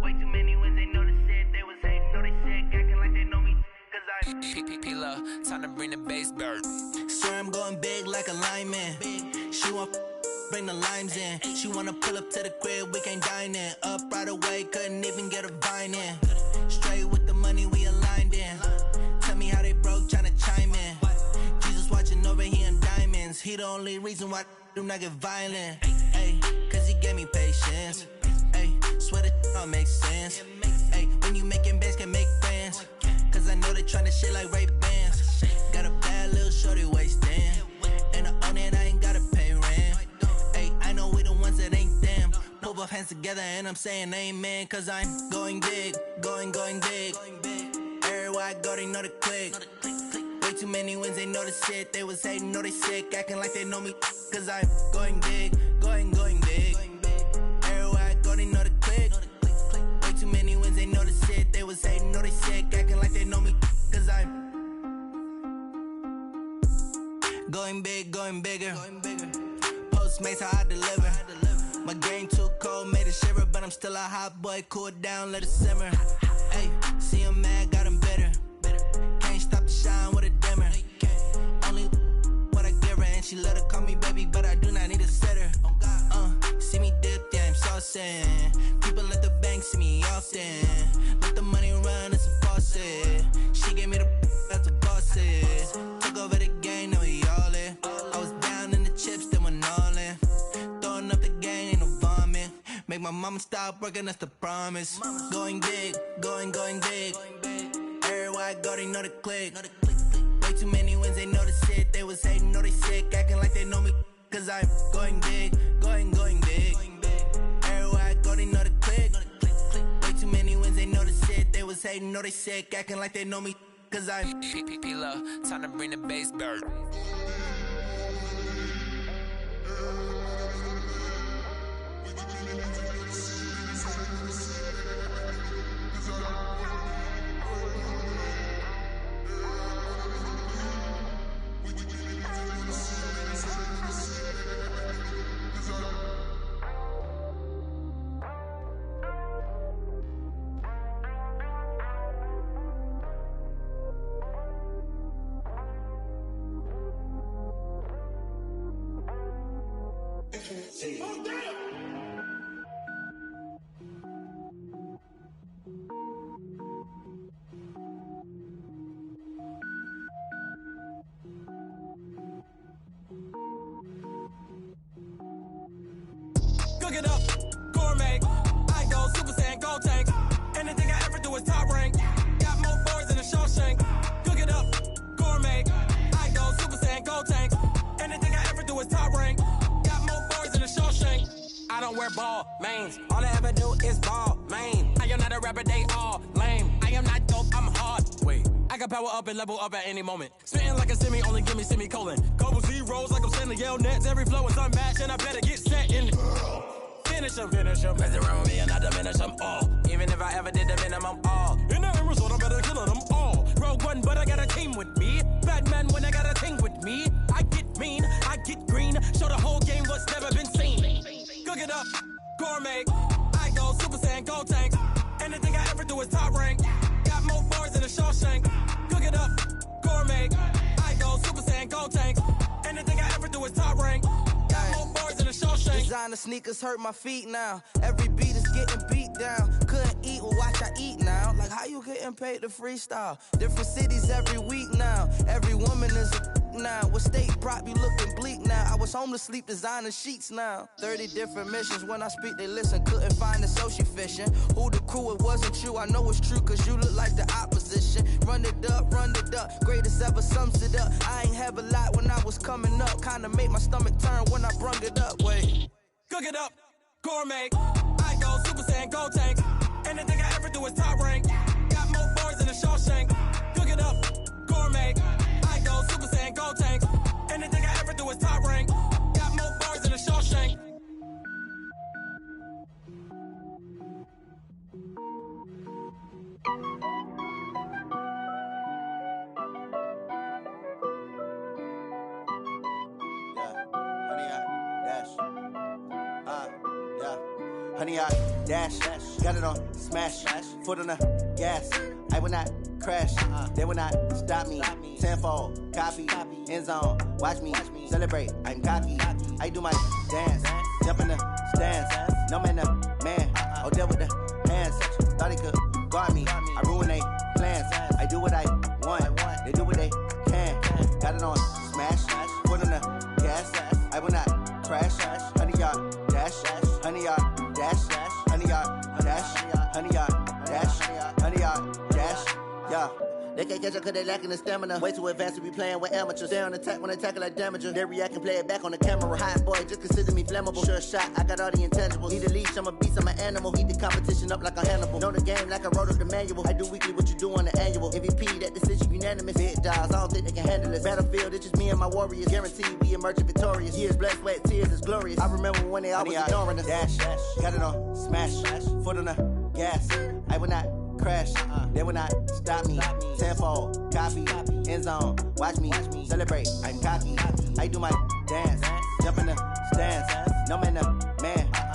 Way too many wins, they know the shit. They was hating, know they sick, acting like they know me. Cause I'm P-P-P-Love, time to bring the bass bird. Swear I'm going big like a lineman. She want bring the limes in. She wanna pull up to the crib, we can't dine in. Up right away, couldn't even get a vine in. Straight with the money we aligned in. Tell me how they broke, tryna chime in. Jesus watching over here in diamonds. He the only reason why do not get violent. Ay, cause he gave me patience. Ay, swear that all makes sense. Ay, when you making bands, can make friends. Cause I know they tryna shit like Ray Bans. Got a bad little shorty wasting. And I own it, I ain't gotta pay rent. Ay, I know we the ones that ain't them. Pull both hands together and I'm saying amen. Cause I'm going big, going big. Everywhere I go, they know the click. Way too many wins, they know the shit. They was hating, know they sick, acting like they know me. Cause I'm going big, going big. Everywhere I go, they know the click. Way too many wins, they know the shit. They was hating, know they sick, acting like they know me. Cause I'm going big, going bigger. Postmates, how I deliver. My game too cold, made it shiver. But I'm still a hot boy, cool it down, let it simmer. Hey, see him mad, got him bitter. Can't stop the shine with a dimmer. Only what I give her, and she let her call me baby, but I do not need a sitter. See me dip, yeah, I'm saucing. People at the bank see me often. Let the money run, it's a faucet. She gave me the that's a boss it. Took over the game, now we all in. I was down in the chips, then went all in. Throwing up the game, ain't no vomit. Make my mama stop working, that's the promise. Going big, going big. Everywhere I go, they know the click. Way too many wins, they know the shit. They was hating, know they sick, acting like they know me. Cause I'm going big, going big. Everywhere I go, they know the click. hating, know they sick, acting like they know me, cause I'm P-P-P-Love, time to bring the bass back. Cook it up, gourmet. I go Super Saiyan, gold tank. Anything I ever do is top rank. Got more boys than a Shawshank. Cook it up, gourmet. I go Super Saiyan, gold tank. Anything I ever do is top rank. Got more boys than a Shawshank. I don't wear ball mains. All I ever do is ball main. I am not a rapper, they all lame. I am not dope, I'm hard. Wait, I can power up and level up at any moment. Spitting like a semi, only give me semicolon. Couple zeros like I'm sending yell nets. Every flow is unmatched and I better get set in. Finish him. Mess around with me and I diminish them all. Even if I ever did the minimum, all. In the end result, I'm better killing them all. Rogue One, but I got a team with me. Batman when I got a team with me. I get mean, I get green. Show the whole game what's never been seen. Cook it up, gourmet. I go Super Saiyan, gold tank. Anything I ever do is top rank. Got more bars than a Shawshank. Cook it up, gourmet. I go Super Saiyan, gold tank. Anything I ever do is top rank. Got more bars than a Shawshank. Designer sneakers hurt my feet now. Every beat is getting beat down. Couldn't eat, well watch I eat now. Like how you getting paid to freestyle? Different cities every week now. Every woman is a now. With state prop, you looking bleak now. I was home to sleep, designer sheets now. 30 different missions. When I speak, they listen. Couldn't find the social fishing. Who the crew, it wasn't you. I know it's true, cause you look like the opposition. Run it up. Greatest ever sums it up. I ain't have a lot when I was coming up. Kinda made my stomach turn when I brung it up. Wait. Cook it up, gourmet. I go Super Saiyan, gold tank. Anything I ever do is top rank. Got more bars than a Shawshank. Cook it up, gourmet. I go Super Saiyan, gold tank. Anything I ever do is top rank. Got more bars than a Shawshank. Honey, I dash, got it on smash, foot on the gas. I will not crash, they will not stop me. Tenfold, copy, end zone, watch me celebrate. I'm cocky, I do my dance, jump in the stands. No man, oh deal with the hands. Thought he could guard me, I ruin they plans. I do what I want, they do what they can. Got it on smash, foot on the gas. I will not crash, honey, y'all dash, honey, y'all dash, honey, y'all dash, honey, y'all dash, honey, y'all dash, yeah. They can't catch up cause they lacking the stamina. Way too advanced to be playing with amateurs. Stay on attack when they tackle like damager. They react and play it back on the camera. Hot boy, just consider me flammable. Sure shot, I got all the intangibles. Need a leash, I'm a beast, I'm an animal. Eat the competition up like a Hannibal. Know the game like I wrote up the manual. I do weekly what you do on the annual. MVP, that decision unanimous. Big dogs, I don't think they can handle it. Battlefield, it's just me and my warriors. Guaranteed we emerging victorious. Years, blood, sweat, tears, is glorious. I remember when they always ignoring us. Dash, got it on smash, foot on the gas. I will not crash, they will not stop me. Tenfold, copy, end zone, watch me celebrate. I'm cocky, I do my dance, jump in the stands. No man,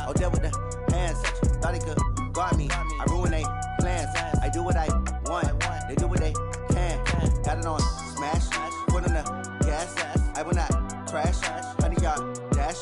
oh deal with the hands. Thought he could guard me, I ruin they plans. I do what I want, they do what they can. Got it on smash, foot on the gas. I will not crash, honey, y'all dash,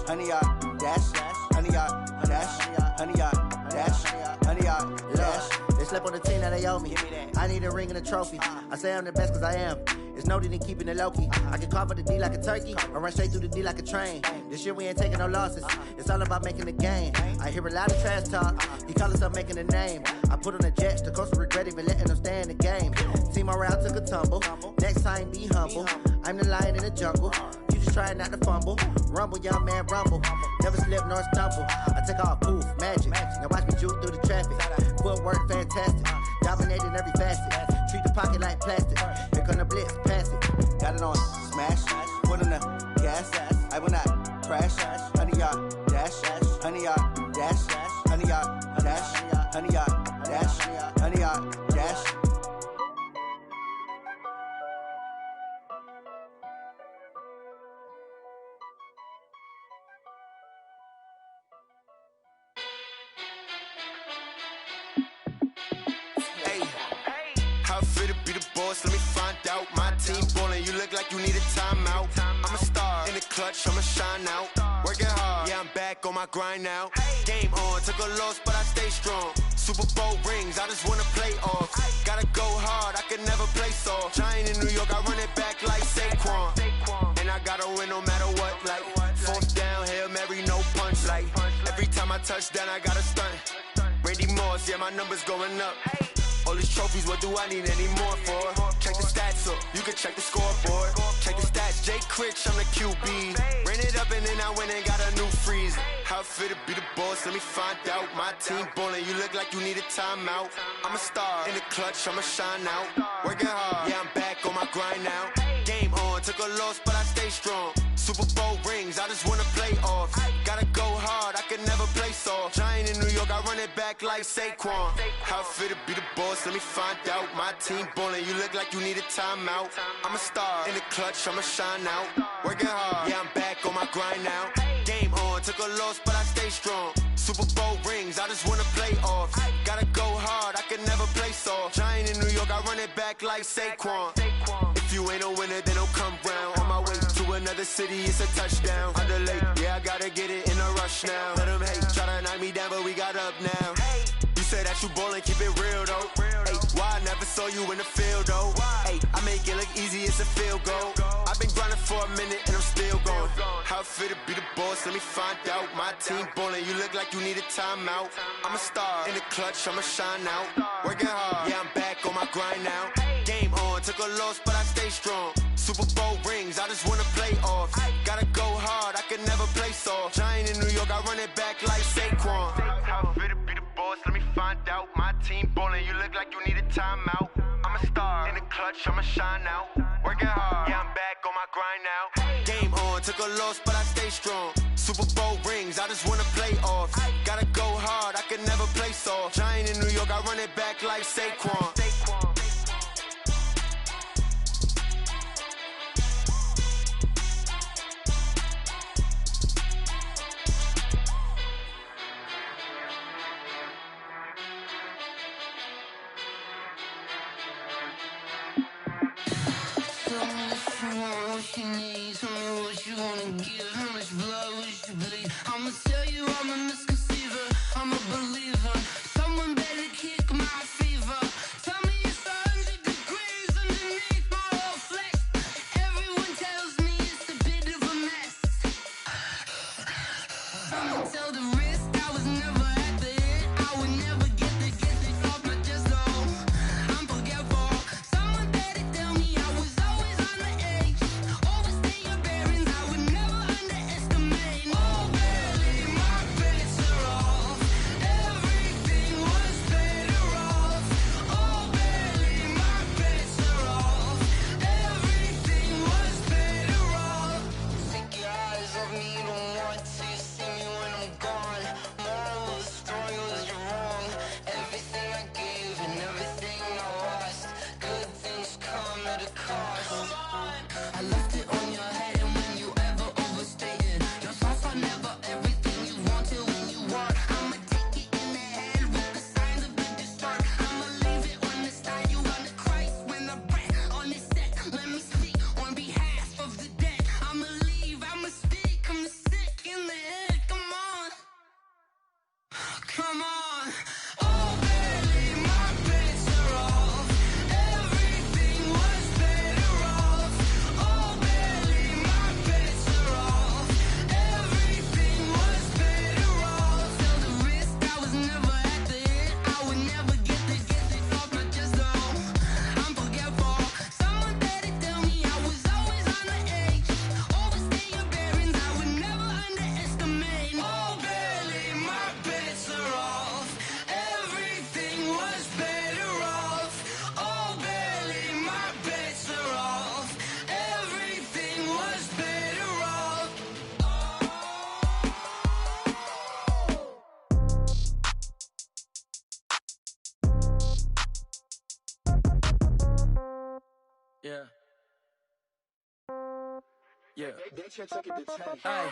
honey, y'all dash, honey, y'all dash, honey, y'all dash, honey, y'all dash. They slept on the team that they owe me. I need a ring and a trophy. I say I'm the best cause I am. It's no need in keeping it low-key. I can carve up the D like a turkey or run straight through the D like a train. This year we ain't taking no losses. It's all about making the game. I hear a lot of trash talk. He call himself making a name. I put on the jets. The coach regret even letting them stay in the game. Team morale took a tumble. Next time be humble. I'm the lion in the jungle. You just trying not to fumble. Rumble, young man, rumble. Never slip nor stumble. I take off, poof, magic. Now watch me juke through the traffic. Footwork fantastic. Dominate it in every facet. Treat the pocket like plastic. Here come the blitz, pass it. Got it on smash, put on the gas. I will not crash. 100-yard dash, 100-yard dash, 100-yard dash, 100-yard dash, 100-yard dash. Let me find out. My team ballin', you look like you need a timeout. I'm a star in the clutch, I'ma shine out. Working hard, yeah, I'm back on my grind now. Game on, took a loss, but I stay strong. Super Bowl rings, I just wanna play off. Gotta go hard, I can never play soft. Giant in New York, I run it back like Saquon. And I gotta win no matter what, like fourth down, Hail Mary, no punch. Like every time I touch down, I gotta stunt. Randy Moss, yeah, my number's going up. All these trophies, what do I need any more for? Check the stats up, you can check the scoreboard. Check the stats, Jay Critch, I'm the QB. Ran it up and then I went and got a new freeze. How it fit to be the boss, let me find out. My team ballin', you look like you need a timeout. I'm a star in the clutch, I'ma shine out. Working hard, yeah, I'm back on my grind now. Game on, took a loss, but I stay strong. Super Bowl rings, I just wanna play off. Gotta go hard, I can never play soft. Giant in New York, I run it back like Saquon. How it fit to be the boss, let me find out. My team ballin', you look like you need a timeout. I'm a star in the clutch, I'ma shine out. Working hard, yeah, I'm back on my grind now. Game on, took a loss, but I stay strong. Super Bowl rings, I just wanna play off. Gotta go hard, I can never play soft. Giant in New York, I run it back like Saquon. If you ain't a winner, then don't come round. On my way to another city, it's a touchdown. Underlay, yeah, I gotta get it in a rush now. Let them hate, try to knock me down, but we got up now. You say that you ballin', keep it real though. Ay, why I never saw you in the field though? Ay, I make it look easy, it's a field goal. I've been grinding for a minute and I'm still going. How it fit to be the boss, let me find out. My team ballin', you look like you need a timeout. I'm a star in the clutch, I'ma shine out. Working hard, yeah, I'm back on my grind now. Game on, took a loss, but I stay strong. Super Bowl rings, I just wanna play off. Gotta go hard, I can never play soft. Giant in New York, I run it back like Saquon. How it fit to be the boss, let me find out. My team ballin', you look like you need a timeout. I'm a star in the clutch, I'ma shine out. Working hard, yeah, I'm back on my grind now. Game on, took a loss, but I stay strong. Super Bowl rings, I just wanna play off. Gotta go hard, I can never play soft. Giant in New York, I run it back like Saquon. What you need, tell me what you wanna give. How much blood would you bleed? I'ma tell you I'm a misconceiver, I'm a believer. Someone better kick my fever. Tell me it's 100 degrees underneath my whole flesh. Everyone tells me it's a bit of a mess. Someone tell the risk I was never at the end. I would never get it off my chest, though. I'm forgetful. Someone better tell me I was always on the edge. Overstay your bearings, I would never underestimate. Oh, barely, my credits are off. Yeah. Yeah. Hey,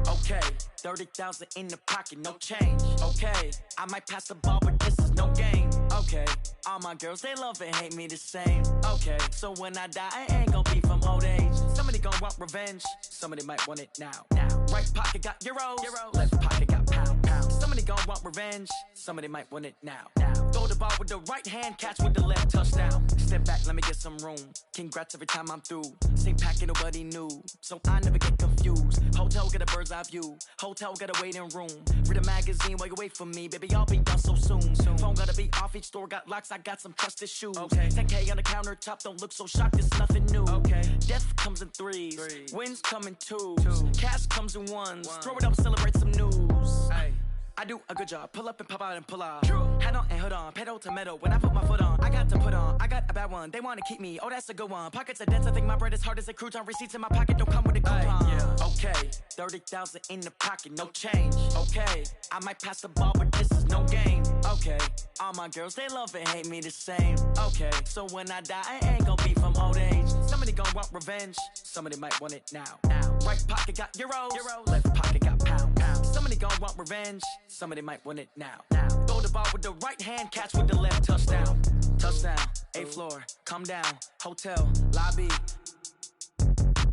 okay, 30,000 in the pocket, no change. Okay, I might pass the ball, but this is no game. Okay, all my girls, they love and hate me the same. Okay, so when I die, I ain't gon' be from old age. Somebody gon' want revenge, somebody might want it now. Right pocket got euros, left pocket got pound. Somebody gon' want revenge, somebody might want it now. Throw the ball with the right hand, catch with the left, touchdown. Step back, let me get some room. Congrats every time I'm through. Same packet, nobody knew, so I never get confused. Hotel get a bird's eye view, hotel got a waiting room. Read a magazine while you wait for me, baby, I'll be done so soon. Phone gotta be off, each store got locks, I got some trusted shoes. 10K on the countertop, don't look so shocked, it's nothing new. Death comes in threes, wins come in twos, cash comes in ones. Throw it up, celebrate some news. I do a good job, pull up and pop out and pull out. Head on and hood on, pedal to metal. When I put my foot on, I got to put on. I got a bad one, they wanna keep me, oh that's a good one. Pockets are dense, I think my bread is hard as a crouton. Receipts in my pocket don't come with a coupon. Okay, 30,000 in the pocket, no change. Okay, I might pass the ball, but this is no game. Okay, all my girls, they love and hate me the same. Okay, so when I die, I ain't gon' be from old age. Somebody gon' want revenge, somebody might want it now. Right pocket got euros, left pocket got pound. Somebody gon' want revenge, somebody might want it now. Throw the ball with the right hand, catch with the left, touchdown. Touchdown, 8th floor, come down, hotel, lobby.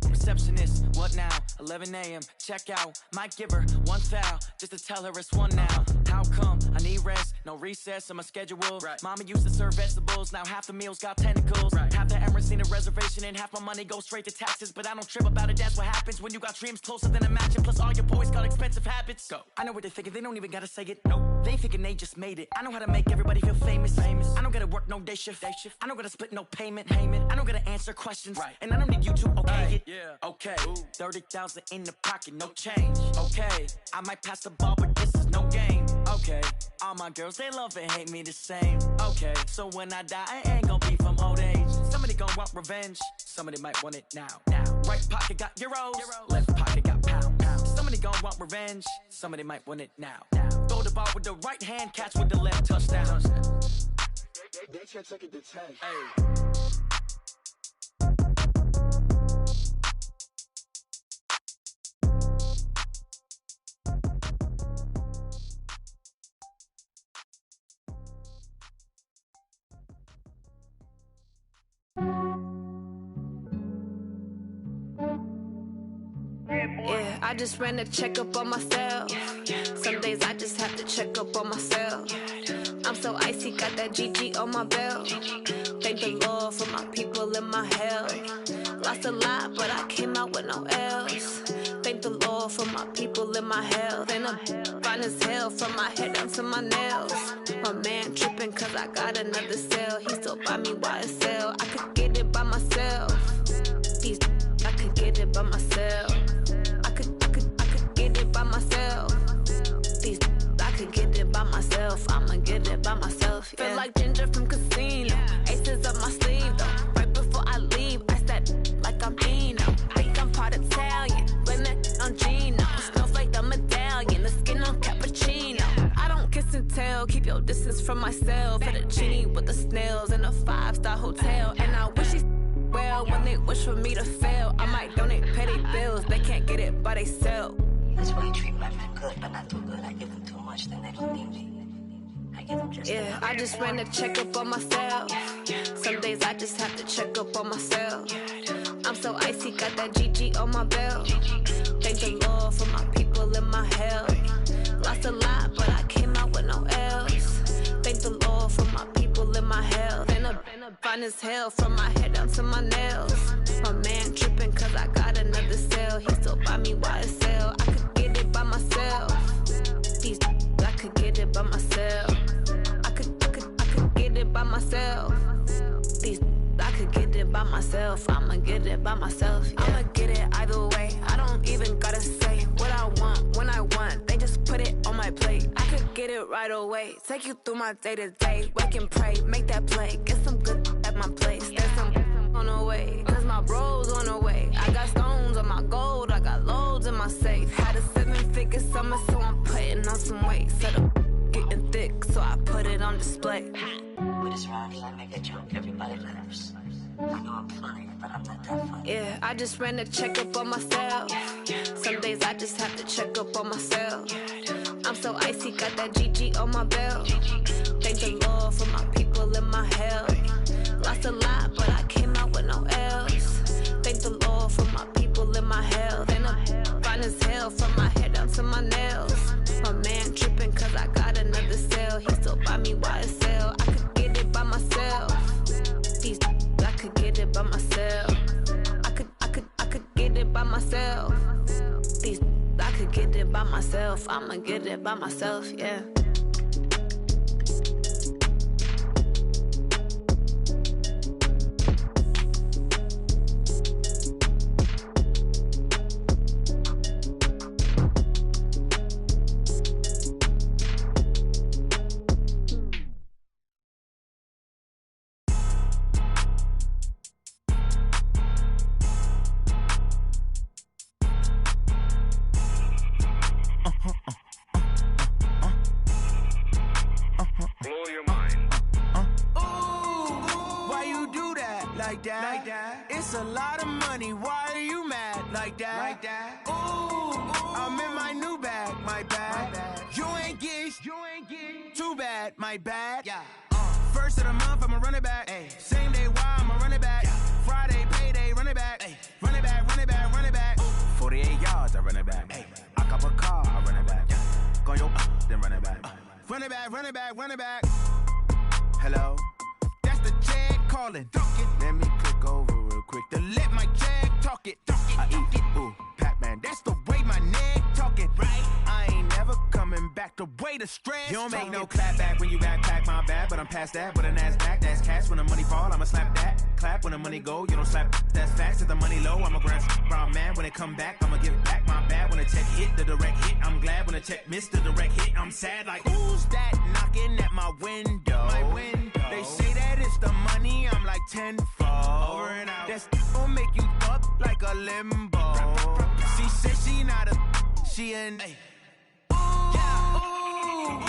Receptionist, what now? 11 a.m., check out. Might give her one foul, just to tell her it's one now. How come? I need rest, no recess in my schedule. Mama used to serve vegetables, now half the meals got tentacles. Half the Emirates need a reservation and half my money goes straight to taxes. But I don't trip about it, that's what happens when you got dreams closer than a match. Plus all your boys got expensive habits. Go. I know what they're thinking, they don't even gotta say it. Nope. They thinking they just made it. I know how to make everybody feel famous. I don't gotta work no day shift. I don't gotta split no payment. I don't gotta answer questions. And I don't need you to okay it. Okay, 30,000 in the pocket, no change. Okay, I might pass the ball, but this is no game. Okay, all my girls, they love and hate me the same. Okay, so when I die, I ain't gon' be from old age. Somebody gon' want revenge, somebody might want it now. Right pocket got euros, left pocket got pound. Somebody gon' want revenge, somebody might want it now. Throw the ball with the right hand, catch with the left, touchdown. They can't take it to 10. Yeah, I just ran a checkup on myself. Some days I just have to check up on myself. I'm so icy, got that GG on my belt. Thank the Lord for my people in my health. Lost a lot, but I came out with no L's. Thank the Lord for my people in my health. And I'm fine as hell from my head down to my nails. My man tripping cause I got another cell. He still buy me YSL. I could get it by myself. These I could get it by myself. I could get it by myself. These I could get it by myself. I'ma get it by myself. Yeah. Feel like Ginger from Casino. Aces up my sleeve though. Right before I leave, I said like I'm Eno. Think I'm part Italian. Blame it on Gino. Snowflake the medallion. The skin on cappuccino. I don't kiss and tell. Keep your distance from myself. Fettuccine with the snails in a 5-star hotel. And I wish he's well when they wish for me to fail. I might donate petty bills. They can't get it by they sell. That's why you treat my men good, but not too good. I give them too much, then they don't need me. I give them just enough. I just ran a checkup on myself. Some days I just have to check up on myself. I'm so icy, got that GG on my belt. Thank the Lord for my people in my health. Lost a lot, but I came out with no L's. Thank the Lord for my people in my health. And I'm fine as hell from my head down to my nails. My man tripping cause I got another cell. He still buy me YSL. I could get it by myself. These I could get it by myself. I could get it by myself. These I could get it by myself. I'ma get it by myself. Yeah. I'ma get it either way. I don't even gotta say what I want when I want. They just put it on my plate. I could get it right away. Take you through my day to day. Wake and pray, make that play. Get some good at my place. There's some on the way. Cause my bros on the way. I got stones on my gold. I got loads in my safe. Had a 7-figure summer, so I'm putting on some weight. Set up getting thick, so I put it on display. With this round, I make a joke everybody laughs. I know I'm funny, but I'm not that funny. Yeah, I just ran a checkup on myself. Some days I just have to check up on myself. I'm so icy, got that GG on my belt. Thank the Lord for my people in my health. Lost a lot, but I came out with no else. Thank the Lord for my people in my health. And I'm fine as hell from my head down to my nails. My man tripping cause I got another cell. He still buy me YSL. I could get it by myself. These I could get it by myself. I could get it by myself. These I could get it by myself. I'ma get it by myself, yeah. It's a lot of money, why are you mad like that? Ooh, I'm in my new bag, my bad. You ain't get too bad, my bad. Yeah. First of the month, I'ma run it back. Ay. Same day, why I'ma run it back. Friday, payday, run it back. Ay. Run it back, run it back, run it back. 48 yards, I run it back. Ay. I cop a car, I run it back. Go yo, then run it back. Run it back, run it back, run it back. Hello? That's the check calling. Let me click over real quick to let my check talk it. I eat it, ooh, Pac-Man. That's the way my neck talking. Right? I ain't never coming back the way the stress. You don't make no clap back when you backpack, my bad. But I'm past that with a NASDAQ. That's cash when the money fall, I'ma slap that. Clap when the money go, you don't slap. That's facts. If the money low, I'ma grab brown man. When it come back, I'ma give it back. My bad when the check hit, the direct hit. I'm glad when the check missed the direct hit. I'm sad like, who's that knocking at my window? My window. They say that it's the money, I'm like tenfold. Over and out. That's gon' make you up like a limbo. She said she not a, she an. Ooh, yeah. Ooh,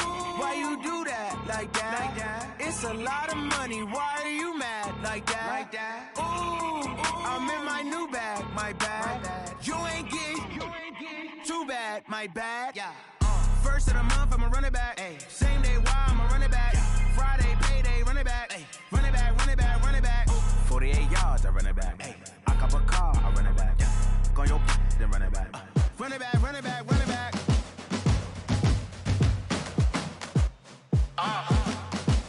why you do that like that? It's a lot of money, why are you mad like that? Ooh, I'm in my new bag, my bad. You ain't get too bad, my bad. Yeah. First of the month, I'ma run it back. Ay. Same day, why I'ma run it back. Friday, payday, run it back. Ay. Run it back, run it back, run it back. 48 yards, I run it back. Ay. I cop a car, I run it back. Go yo, then run it back. Run it back, run it back, run it back.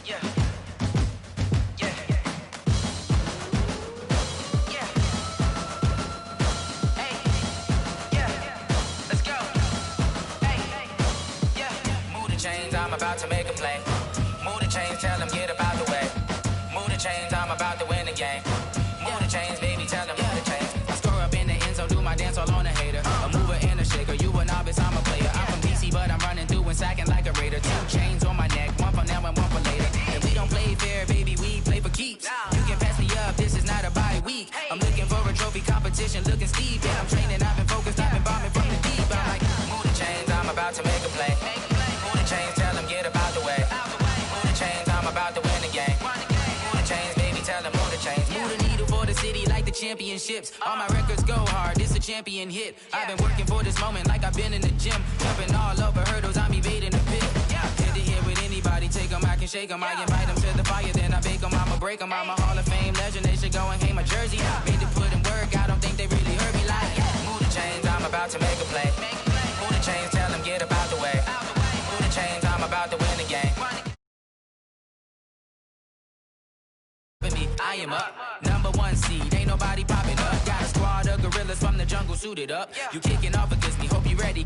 Yeah. Hey. Yeah. Let's go. Hey. Yeah. Move the chains, I'm about to make a play. Move the chains, tell them get about the way. Move the chains, I'm about to win the game. Move the chains, baby, tell them move the chains. I score up in the end zone, do my dance all on a hater. A mover and a shaker, you a novice, I'm a player. I'm from DC, but I'm running through and sacking like a raider. 2 chains on my neck, one for now and one for later. If we don't play fair, baby, we play for keeps. You can pass me up, this is not a bye week. I'm looking for a trophy competition, looking steep. Yeah, I'm training, I've been focused, I've been bombing from the deep. I'm like, move the chains, I'm about to make a play. Move the chains, tell them get about the way. Move the chains, I'm about to win the game. Move the chains, baby, tell them move the chains. Move the needle for the city like the championships. All my records go hard, this a champion hit. I've been working for this moment like I've been in the gym. Jumping all over hurdles, I'm evading the pit. Hit to hit with anybody, take them, I can shake them. I invite them to the fire, then I bake them, I'ma break them. I'm a Hall of Fame legend, they should go and hang my jersey. Made to put in work, I don't think they really heard me like, move the chains, I'm about to make a play. Move the chains, tell them get about the way. Move the chains, I'm about to win the game. I am up, #1 seed, ain't nobody popping up. Got a squad of gorillas from the jungle suited up. You kicking off against me, hope you ready.